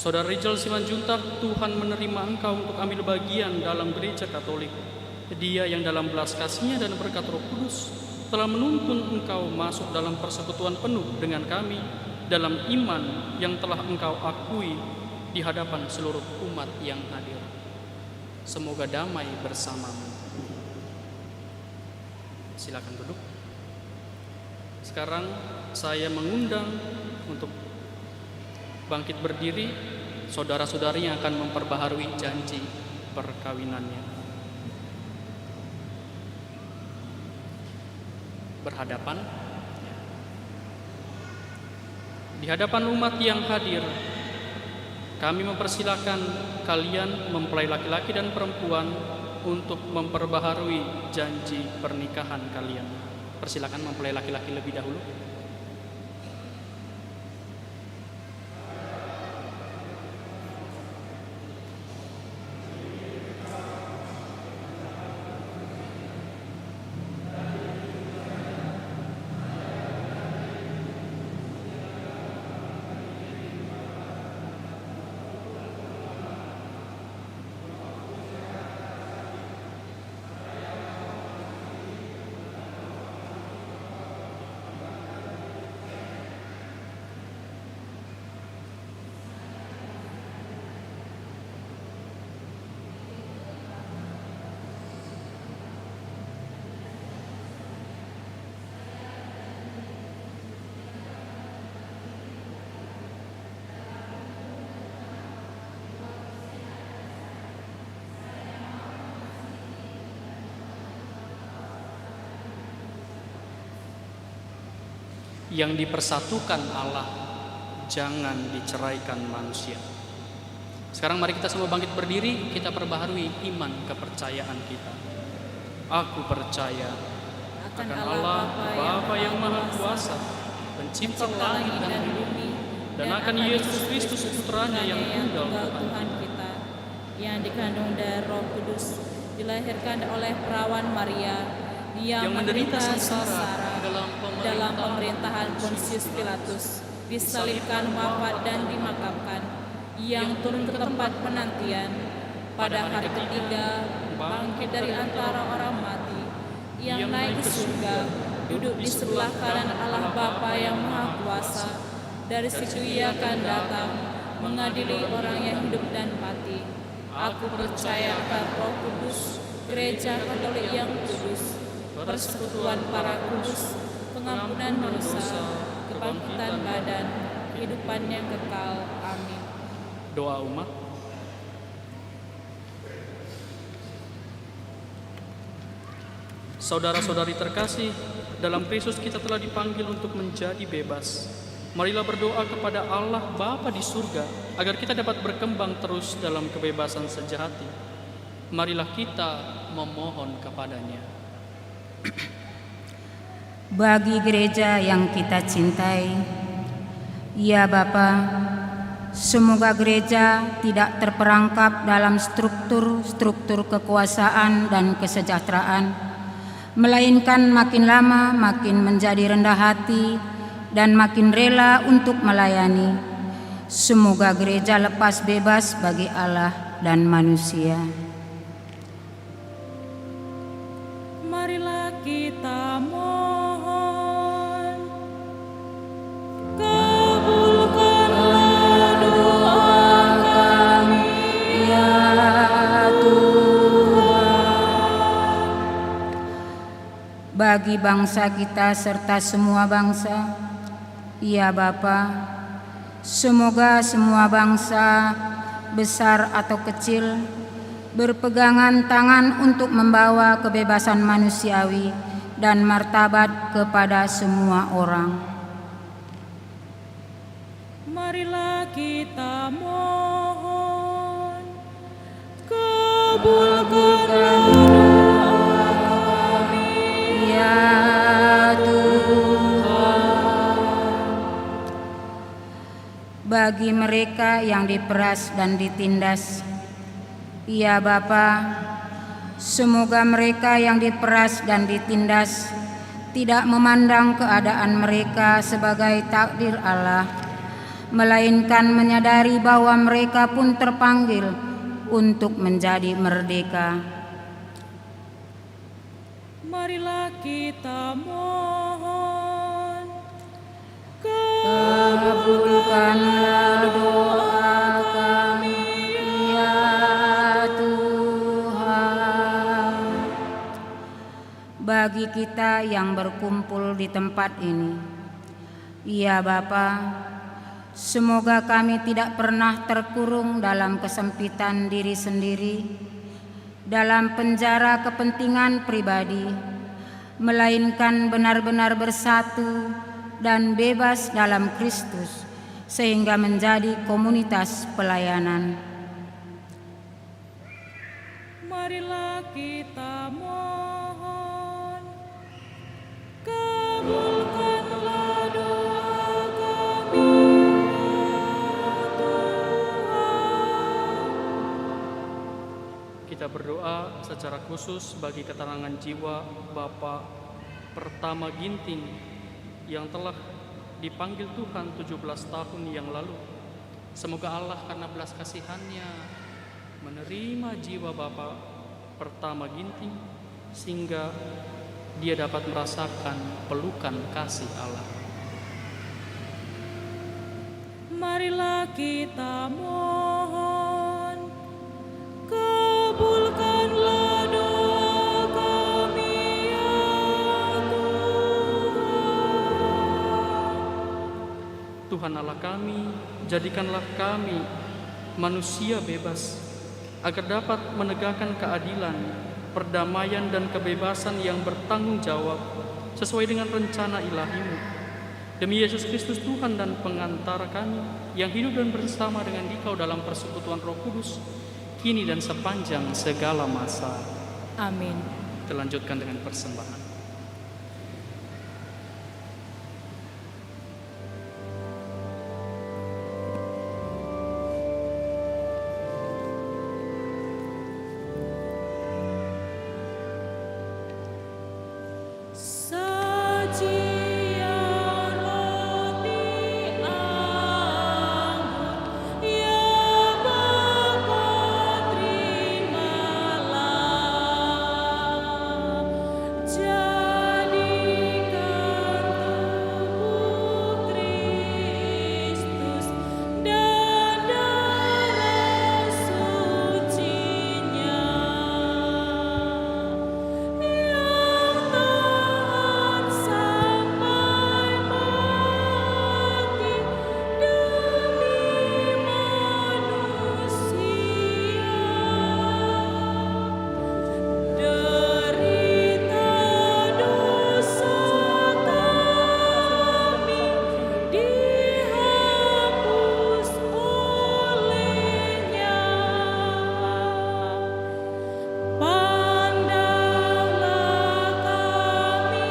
Saudara Rijal Simanjuntak, Tuhan menerima engkau untuk ambil bagian dalam gereja Katolik. Dia yang dalam belas kasih-Nya dan berkat Roh Kudus telah menuntun engkau masuk dalam persekutuan penuh dengan kami dalam iman yang telah engkau akui di hadapan seluruh umat yang hadir. Semoga damai bersamamu. Silakan duduk. Sekarang saya mengundang untuk bangkit berdiri saudara-saudari yang akan memperbaharui janji perkawinannya. Berhadapan. Di hadapan umat yang hadir, kami mempersilakan kalian mempelai laki-laki dan perempuan untuk memperbaharui janji pernikahan kalian. Persilakan mempelai laki-laki lebih dahulu. Yang dipersatukan Allah, jangan diceraikan manusia. Sekarang mari kita semua bangkit berdiri, kita perbaharui iman kepercayaan kita. Aku percaya akan Allah Bapa yang Maha Kuasa, pencipta langit dan bumi, dan akan Yesus Kristus putranya yang tunggal Tuhan kita, yang dikandung dari Roh Kudus, dilahirkan oleh perawan Maria, yang menderita sengsara dalam pemerintahan Pontius Pilatus, disalibkan, wafat dan dimakamkan, yang turun ke tempat penantian, pada hari ketiga bangkit dari antara orang mati, yang naik ke surga, duduk di sebelah kanan Allah Bapa yang Maha Kuasa. Dari situ Ia akan datang mengadili orang yang hidup dan mati. Aku percaya akan Roh Kudus, Gereja Katolik yang kudus, persekutuan para kudus, pengampunan dosa, kebangkitan badan, kehidupan yang kekal. Amin. Doa umat. Saudara-saudari terkasih, dalam Kristus kita telah dipanggil untuk menjadi bebas. Marilah berdoa kepada Allah Bapa di surga agar kita dapat berkembang terus dalam kebebasan sejati. Marilah kita memohon kepadanya. Bagi gereja yang kita cintai, ya Bapa, semoga gereja tidak terperangkap dalam struktur kekuasaan dan kesejahteraan, melainkan makin lama makin menjadi rendah hati dan makin rela untuk melayani. Semoga gereja lepas bebas bagi Allah dan manusia. Marilah kita mohon, kabulkanlah doa kami ya Tuhan. Bagi bangsa kita serta semua bangsa, ya Bapa, semoga semua bangsa, besar atau kecil, berpegangan tangan untuk membawa kebebasan manusiawi dan martabat kepada semua orang. Marilah kita mohon, kabulkanlah doa kami ya Tuhan. Bagi mereka yang diperas dan ditindas, ya Bapa, semoga mereka yang diperas dan ditindas tidak memandang keadaan mereka sebagai takdir Allah, melainkan menyadari bahwa mereka pun terpanggil untuk menjadi merdeka. Marilah kita mohon, Kabulkanlah doa kami ya Tuhan. Bagi kita yang berkumpul di tempat ini, ya Bapa, semoga kami tidak pernah terkurung dalam kesempitan diri sendiri, dalam penjara kepentingan pribadi, melainkan benar-benar bersatu dan bebas dalam Kristus, sehingga menjadi komunitas pelayanan. Marilah kita mohon, kabulkanlah doa kami, ya Tuhan. Kita berdoa secara khusus bagi ketenangan jiwa Bapak Pertama Ginting yang telah dipanggil Tuhan 17 tahun yang lalu. Semoga Allah karena belas kasihannya menerima jiwa Bapak Pertama Ginting sehingga dia dapat merasakan pelukan kasih Allah. Marilah kita mohon, kabulkanlah doa kami, ya Tuhan. Tuhan Allah kami, jadikanlah kami manusia bebas agar dapat menegakkan keadilan, perdamaian dan kebebasan yang bertanggung jawab sesuai dengan rencana ilahi-Mu. Demi Yesus Kristus Tuhan dan pengantara kami yang hidup dan bersama dengan Dikau dalam persekutuan Roh Kudus, kini dan sepanjang segala masa. Amin. Kita lanjutkan dengan persembahan. Sajian roti anggur, ya Bapa, terimalah. Jadikan tubuh Kristus dan darah suci-Nya yang taat sampai mati demi manusia. Derita dosa kami dihapus oleh-Nya. Pandanglah kami,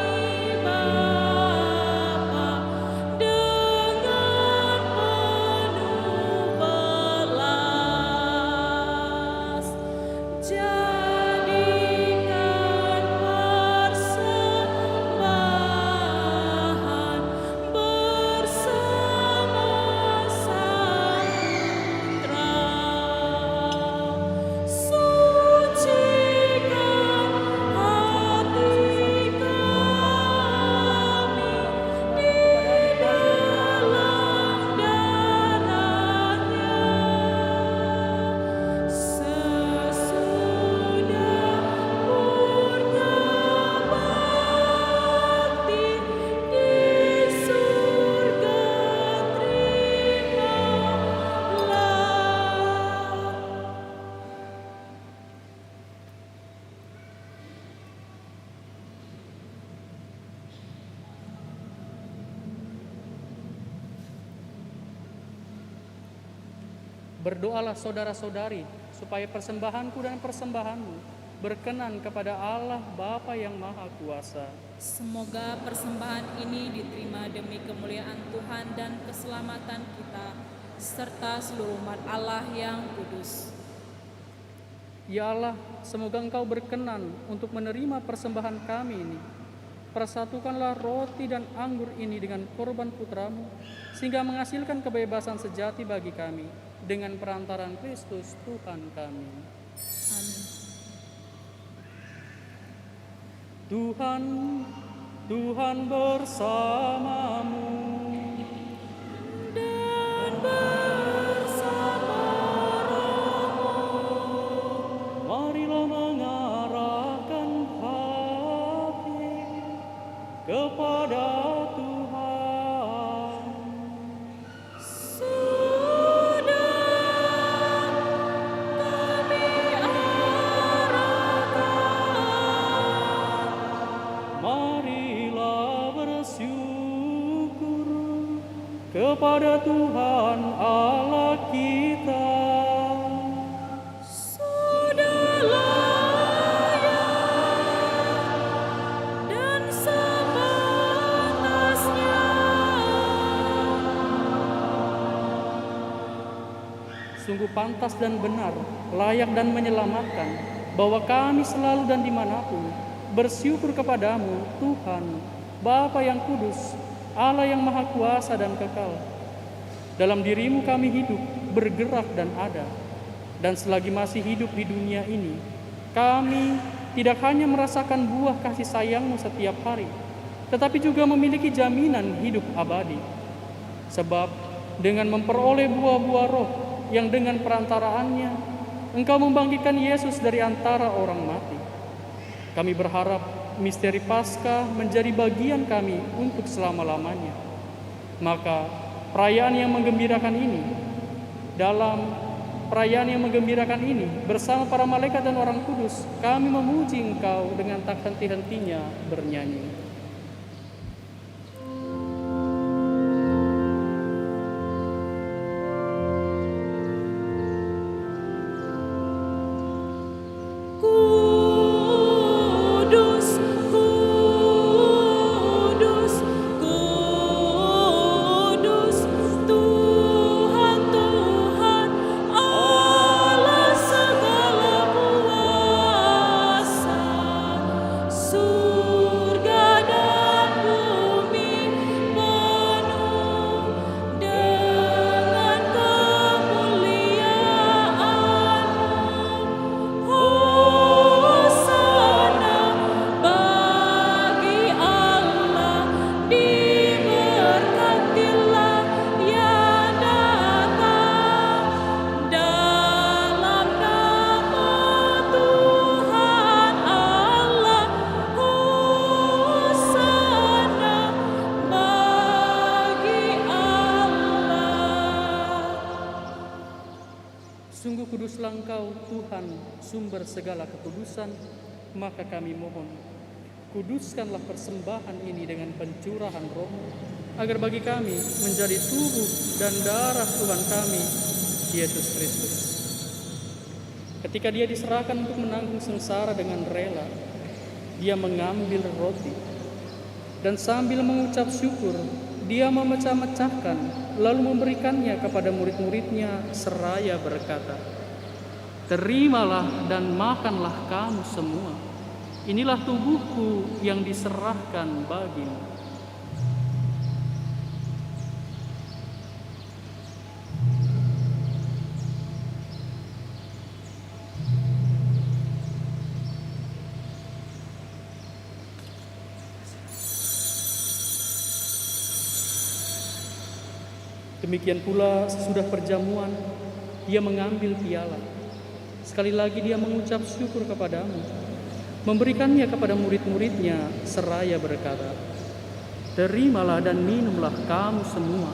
Bapa, dengan penuh belas. Jadikan persembahan bersama Sang Putra. Sucikan hati kami di dalam darah-Nya. Sesudah purna bakti di surga, terimalah. Berdoalah saudara-saudari, supaya persembahanku dan persembahanmu berkenan kepada Allah Bapa yang Maha Kuasa. Semoga persembahan ini diterima demi kemuliaan Tuhan dan keselamatan kita, serta seluruh umat Allah yang kudus. Ya Allah, semoga Engkau berkenan untuk menerima persembahan kami ini. Persatukanlah roti dan anggur ini dengan korban putramu, sehingga menghasilkan kebebasan sejati bagi kami, dengan perantaran Kristus Tuhan kami. Amin. Tuhan bersamamu. Dan bersama rohmu. Marilah mengarahkan hati kepada Tuhan. Sudah kami arahkan. Marilah bersyukur kepada Tuhan Allah kita. Sudahlah Sungguh pantas dan benar, layak dan menyelamatkan, bahwa kami selalu dan dimanapun bersyukur kepadamu, Tuhan, Bapa yang kudus, Allah yang maha kuasa dan kekal. Dalam dirimu kami hidup, bergerak dan ada. Dan selagi masih hidup di dunia ini, kami tidak hanya merasakan buah kasih sayangmu setiap hari, tetapi juga memiliki jaminan hidup abadi. Sebab dengan memperoleh buah-buah roh yang dengan perantaraannya Engkau membangkitkan Yesus dari antara orang mati, kami berharap misteri Paskah menjadi bagian kami untuk selama-lamanya. Maka perayaan yang menggembirakan ini, bersama para malaikat dan orang kudus, kami memuji Engkau dengan tak henti-hentinya bernyanyi. Sungguh kuduslah Engkau, Tuhan, sumber segala kekudusan, maka kami mohon, kuduskanlah persembahan ini dengan pencurahan Roh, agar bagi kami menjadi tubuh dan darah Tuhan kami, Yesus Kristus. Ketika Dia diserahkan untuk menanggung sengsara dengan rela, Dia mengambil roti, dan sambil mengucap syukur, Dia memecah-mecahkan, lalu memberikannya kepada murid-muridnya seraya berkata, "Terimalah dan makanlah kamu semua. Inilah tubuhku yang diserahkan bagimu." Demikian pula sesudah perjamuan, Dia mengambil piala. Sekali lagi Dia mengucap syukur kepadamu, memberikannya kepada murid-muridnya seraya berkata, "Terimalah dan minumlah kamu semua.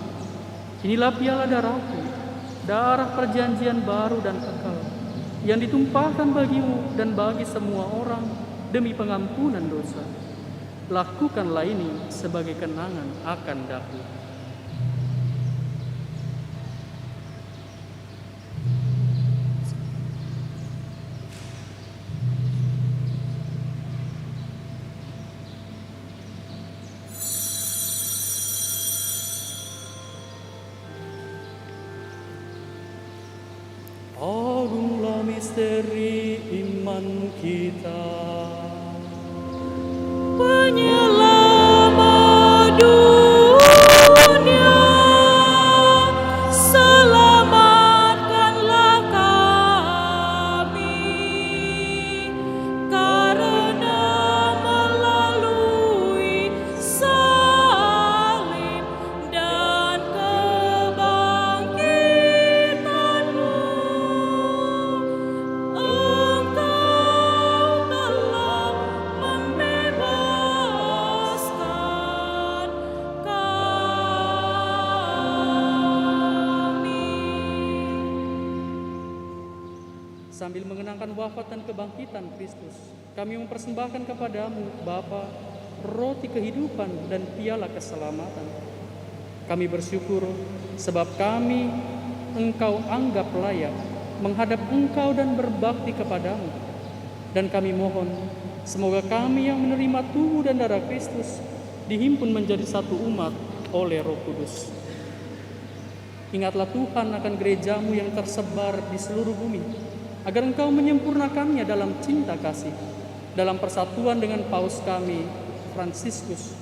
Inilah piala darahku, darah perjanjian baru dan kekal, yang ditumpahkan bagimu dan bagi semua orang demi pengampunan dosa. Lakukanlah ini sebagai kenangan akan daku." Agunglah misteri iman kita. Penyelamat dunia, selamatkanlah kami, karena melalui salib dan kebangkitan-Mu, Engkau telah membebaskan kami. Sambil mengenangkan wafat dan kebangkitan Kristus, kami mempersembahkan kepadamu, Bapa, roti kehidupan dan piala keselamatan. Kami bersyukur sebab kami Engkau anggap layak menghadap Engkau dan berbakti kepadamu. Dan kami mohon, semoga kami yang menerima tubuh dan darah Kristus dihimpun menjadi satu umat oleh Roh Kudus. Ingatlah Tuhan akan gerejamu yang tersebar di seluruh bumi, agar Engkau menyempurnakannya dalam cinta kasih, dalam persatuan dengan Paus kami, Fransiskus,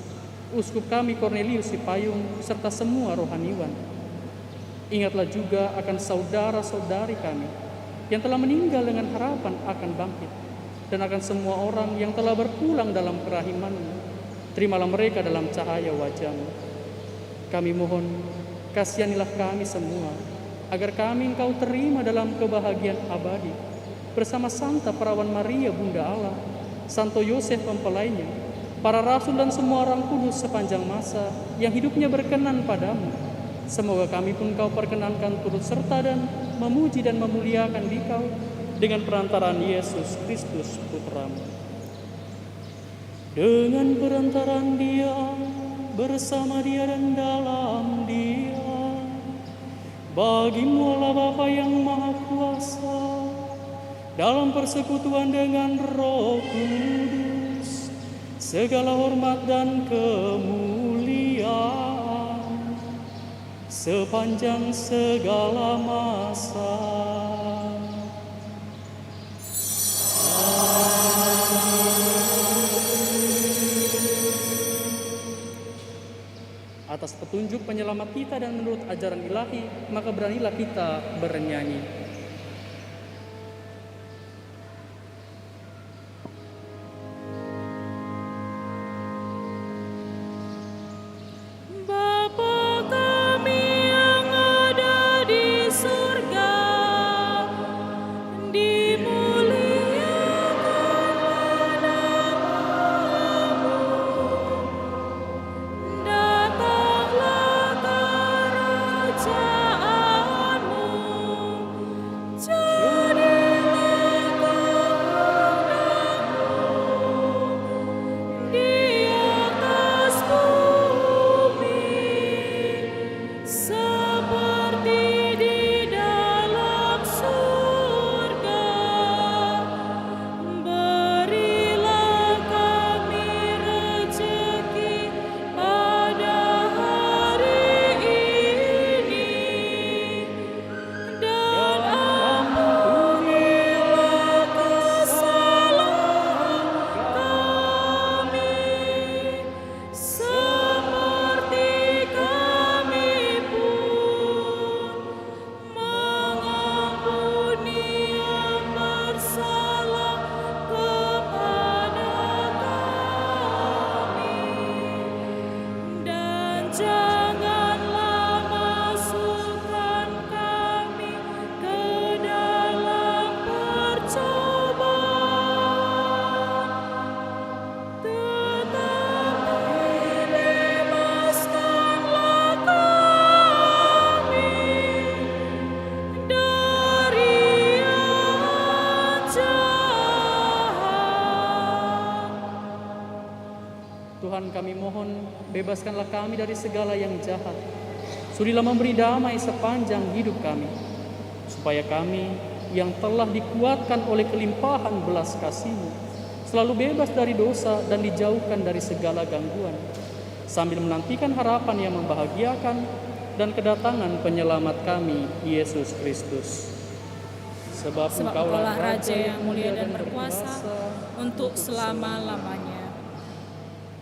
Uskup kami Cornelius Sipayung, serta semua rohaniwan. Ingatlah juga akan saudara-saudari kami yang telah meninggal dengan harapan akan bangkit, dan akan semua orang yang telah berpulang dalam kerahiman-Mu. Terimalah mereka dalam cahaya wajah-Mu. Kami mohon, kasihanilah kami semua, agar kami Engkau terima dalam kebahagiaan abadi, bersama Santa Perawan Maria Bunda Allah, Santo Yosef mempelainya, para rasul dan semua orang kudus sepanjang masa yang hidupnya berkenan padamu. Semoga kami pun Engkau perkenankan turut serta dan memuji dan memuliakan Dikau dengan perantaraan Yesus Kristus Putra-Mu. Dengan perantaraan Dia, bersama Dia dan dalam Dia, bagi-Mu Allah Bapa yang Maha Kuasa, dalam persekutuan dengan Roh Kudus, segala hormat dan kemuliaan sepanjang segala masa. Atas petunjuk penyelamat kita dan menurut ajaran ilahi, maka beranilah kita bernyanyi. Tuhan, kami mohon, bebaskanlah kami dari segala yang jahat. Sudilah memberi damai sepanjang hidup kami, supaya kami yang telah dikuatkan oleh kelimpahan belas kasih-Mu selalu bebas dari dosa dan dijauhkan dari segala gangguan, sambil menantikan harapan yang membahagiakan dan kedatangan penyelamat kami, Yesus Kristus. Sebab Engkaulah Raja yang mulia dan berkuasa untuk selama-lamanya.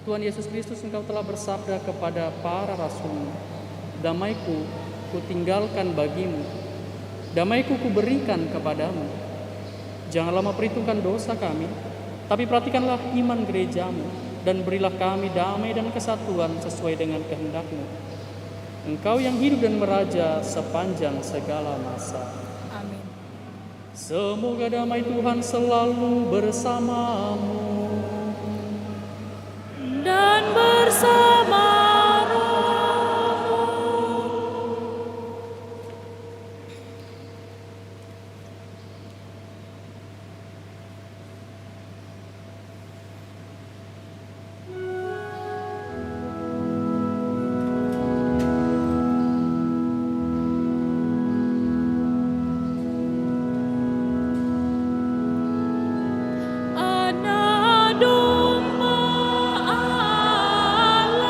Tuhan Yesus Kristus, Engkau telah bersabda kepada para rasul-Mu, damaiku kutinggalkan bagimu, damaiku kuberikan kepadamu. Janganlah memperhitungkan dosa kami, tapi perhatikanlah iman gerejamu, dan berilah kami damai dan kesatuan sesuai dengan kehendak-Mu. Engkau yang hidup dan meraja sepanjang segala masa. Amin. Semoga damai Tuhan selalu bersamamu dan bersama Anak domba Allah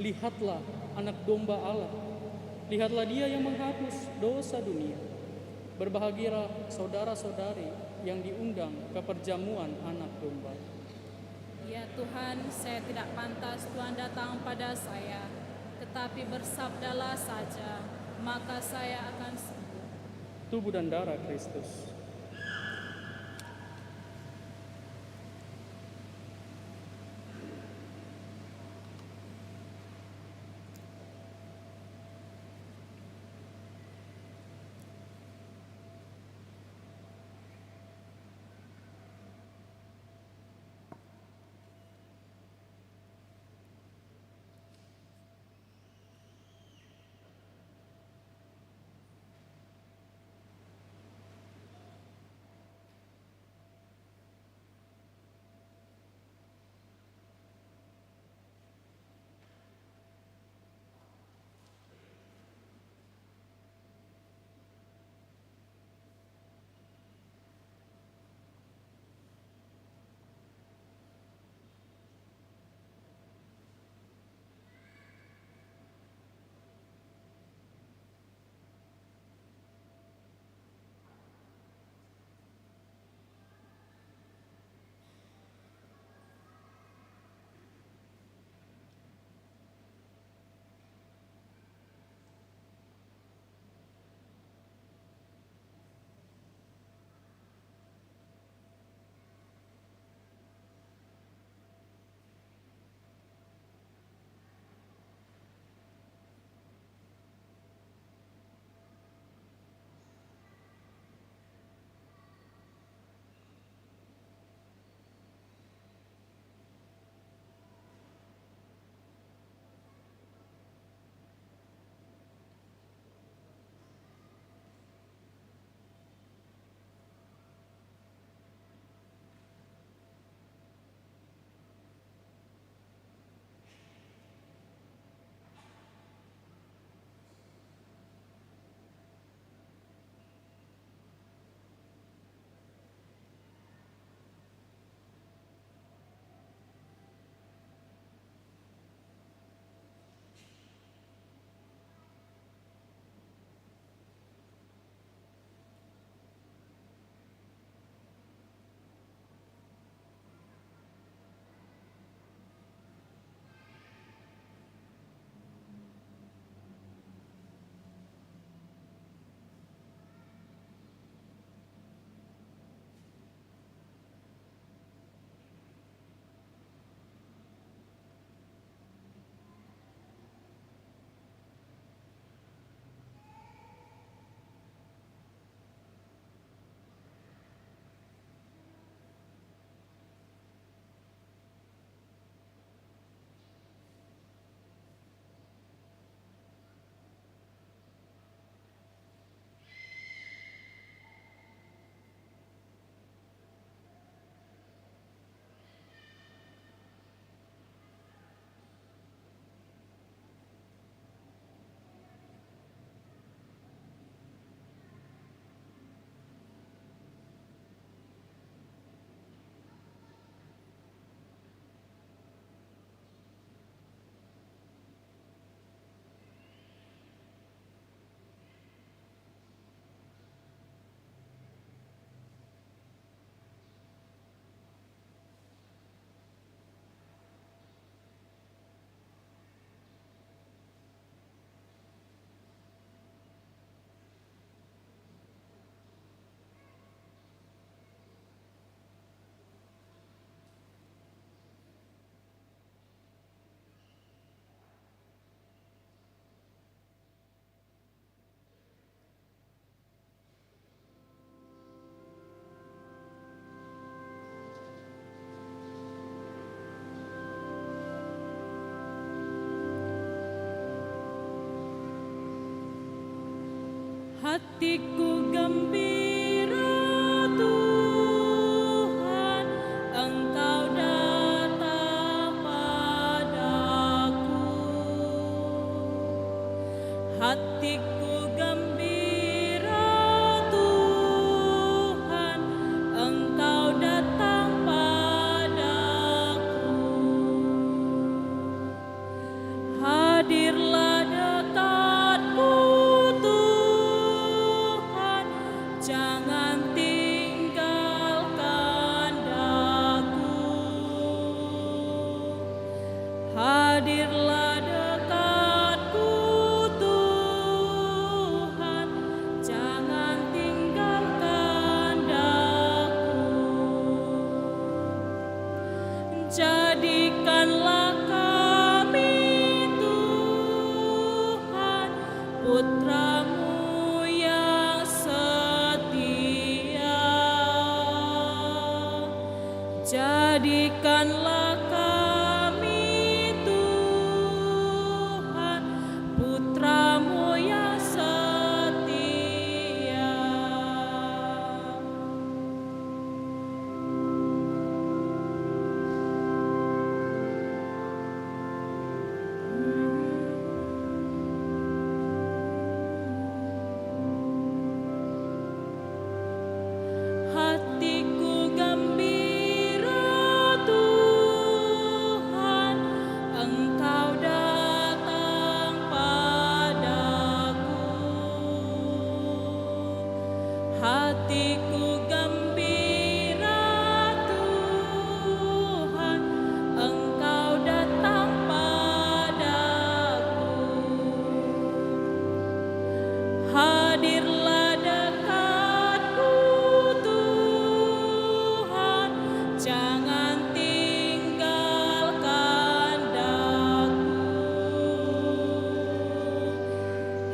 lihatlah anak domba Allah. Lihatlah dia yang menghapus dosa dunia. Berbahagialah saudara-saudari yang diundang ke perjamuan anak domba. Ya Tuhan, saya tidak pantas Tuhan datang pada saya, tetapi bersabdalah saja, maka saya akan sembuh. Tubuh dan darah Kristus. Hatiku gembira Tuhan, Engkau datang padaku. Hatiku gembira Tuhan, Engkau datang padaku. Jadikanlah kami Tuhan Putra-Mu yang setia. Jadikanlah kami Tuhan Putra-Mu yang setia. Hatiku gembira Tuhan, Engkau datang padaku. Hatiku gembira Tuhan, Engkau datang padaku. Hadirlah dekatku Tuhan, jangan tinggalkan daku.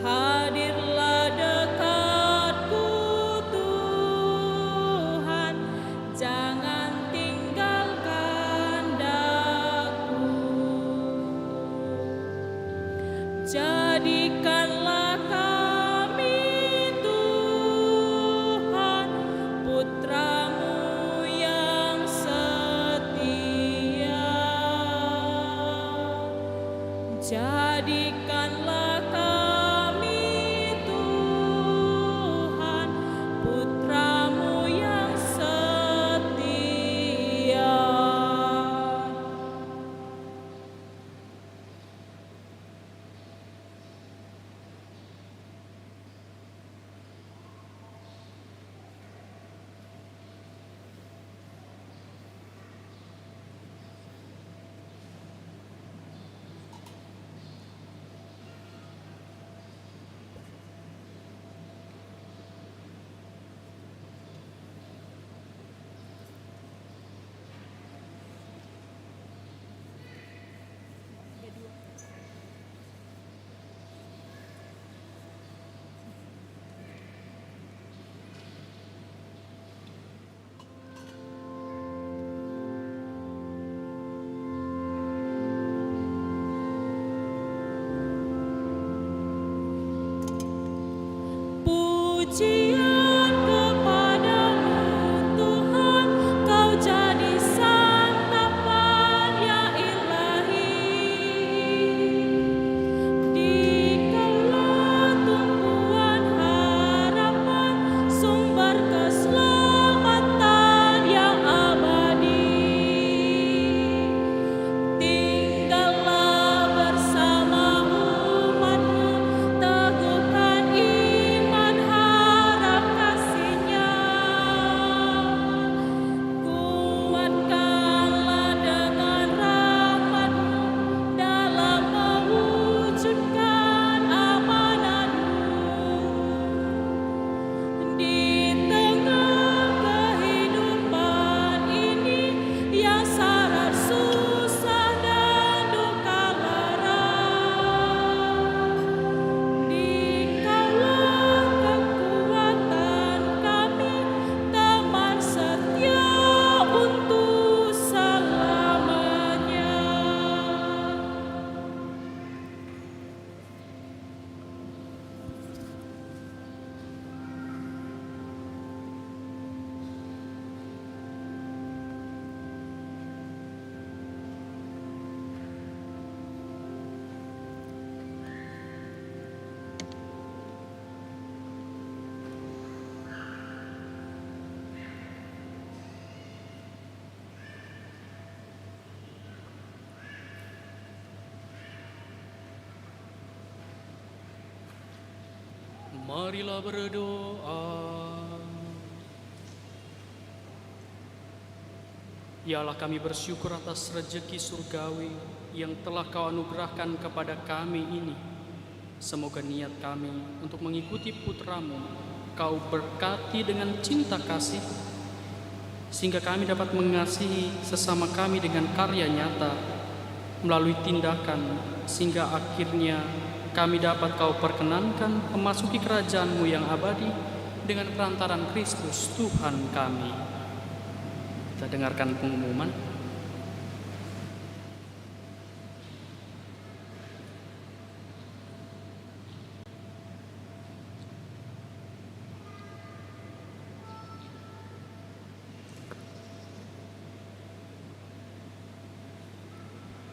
Hadirlah dekatku Tuhan, jangan tinggalkan daku. Jadikanlah kami Tuhan Putra-Mu yang setia. Jadikanlah kami Tuhan Putra-Mu yang setia. Pujian kepadamu Tuhan, Kau jadi santapan yang ilahi. Dikaulah tumpuan harapan, sumber keselamatan yang abadi. Tinggallah bersama umat-Mu, teguhkan iman harap kasih-Nya. Kuatkanlah dengan rahmat-Mu dalam mewujudkan amanat-Mu. Di tengah kehidupan ini yang syarat susah dan duka lara, Dikaulah kekuatan kami, teman setia untuk selamanya. Marilah berdoa. Ya Allah, kami bersyukur atas rejeki surgawi yang telah Kau anugerahkan kepada kami ini. Semoga niat kami untuk mengikuti Putra-Mu Kau berkati dengan cinta kasih, sehingga kami dapat mengasihi sesama kami dengan karya nyata melalui tindakan, sehingga akhirnya kami dapat Kau perkenankan memasuki kerajaan-Mu yang abadi dengan perantaran Kristus Tuhan kami. Kita dengarkan pengumuman.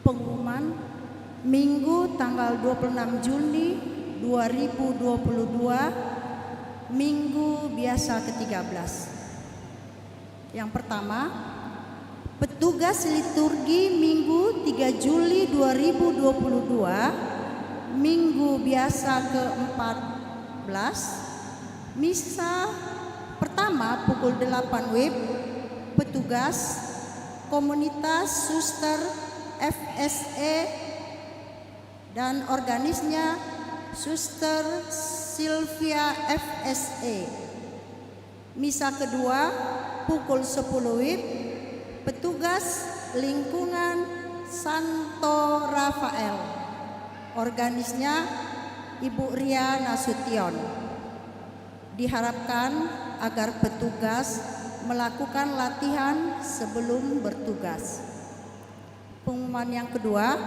Pengumuman Minggu tanggal 26 Juni 2022, Minggu biasa ke-13. Yang pertama, petugas liturgi Minggu 3 Juli 2022, Minggu biasa ke-14, misa pertama pukul 8 WIB, petugas komunitas Suster FSE dan organisnya Suster Sylvia FSE. Misa kedua pukul 10 WIB, petugas lingkungan Santo Rafael, organisnya Ibu Ria Nasution. Diharapkan agar petugas melakukan latihan sebelum bertugas. Pengumuman yang kedua,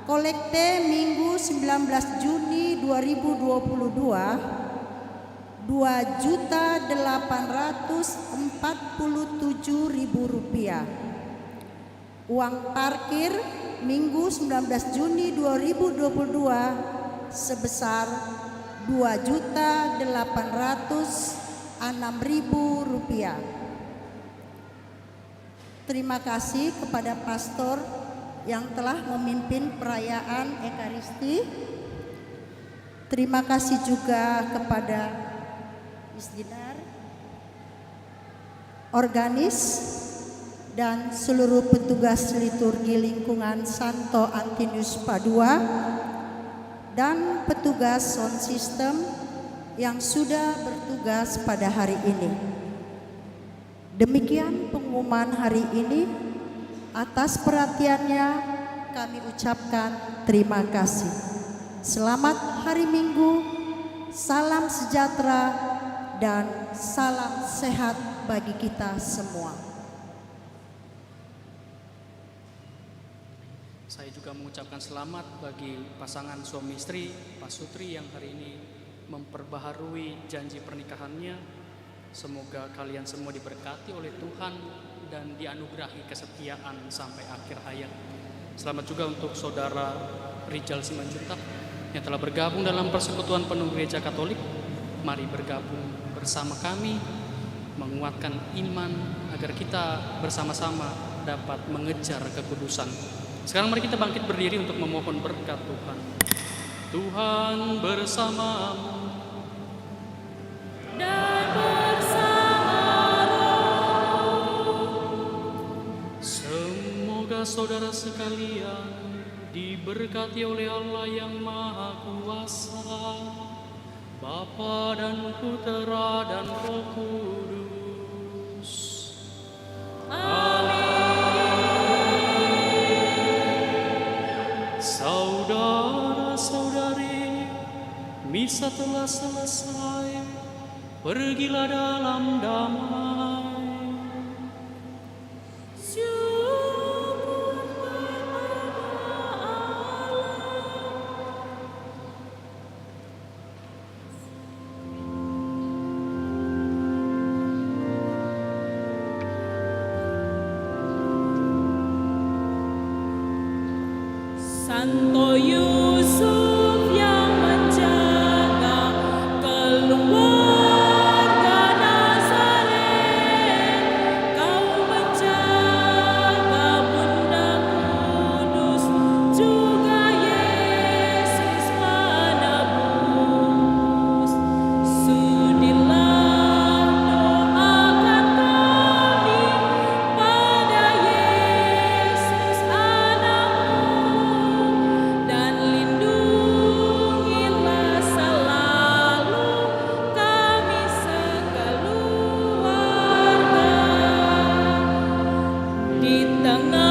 kolekte Minggu 19 Juni 2022, Rp2.847.000. Uang parkir Minggu 19 Juni 2022 sebesar Rp2.806.000. Terima kasih kepada pastor yang telah memimpin perayaan Ekaristi. Terima kasih juga kepada Miss Dinar, organis, dan seluruh petugas liturgi lingkungan Santo Antonius Padua dan petugas sound system yang sudah bertugas pada hari ini. Demikian pengumuman hari ini. Atas perhatiannya kami ucapkan terima kasih. Selamat hari Minggu, salam sejahtera dan salam sehat bagi kita semua. Saya juga mengucapkan selamat bagi pasangan suami istri Pak Sutri yang hari ini memperbaharui janji pernikahannya. Semoga kalian semua diberkati oleh Tuhan dan dianugerahi kesetiaan sampai akhir hayat. Selamat juga untuk saudara Rijal Simanjuntak yang telah bergabung dalam persekutuan penuh Gereja Katolik. Mari bergabung bersama kami, menguatkan iman agar kita bersama-sama dapat mengejar kekudusan. Sekarang mari kita bangkit berdiri untuk memohon berkat Tuhan. Tuhan bersamamu. Saudara sekalian diberkati oleh Allah yang Maha Kuasa, Bapa dan Putera dan Roh Kudus. Amin. Saudara-saudari, misa telah selesai. Pergilah dalam damai. Santo Yusuf yang menjaga keluarga Nazaret, Kau menjaga Bunda Kudus, juga Yesus menebus. Sudilah doakan kami pada Yesus anakmu, dan di tengah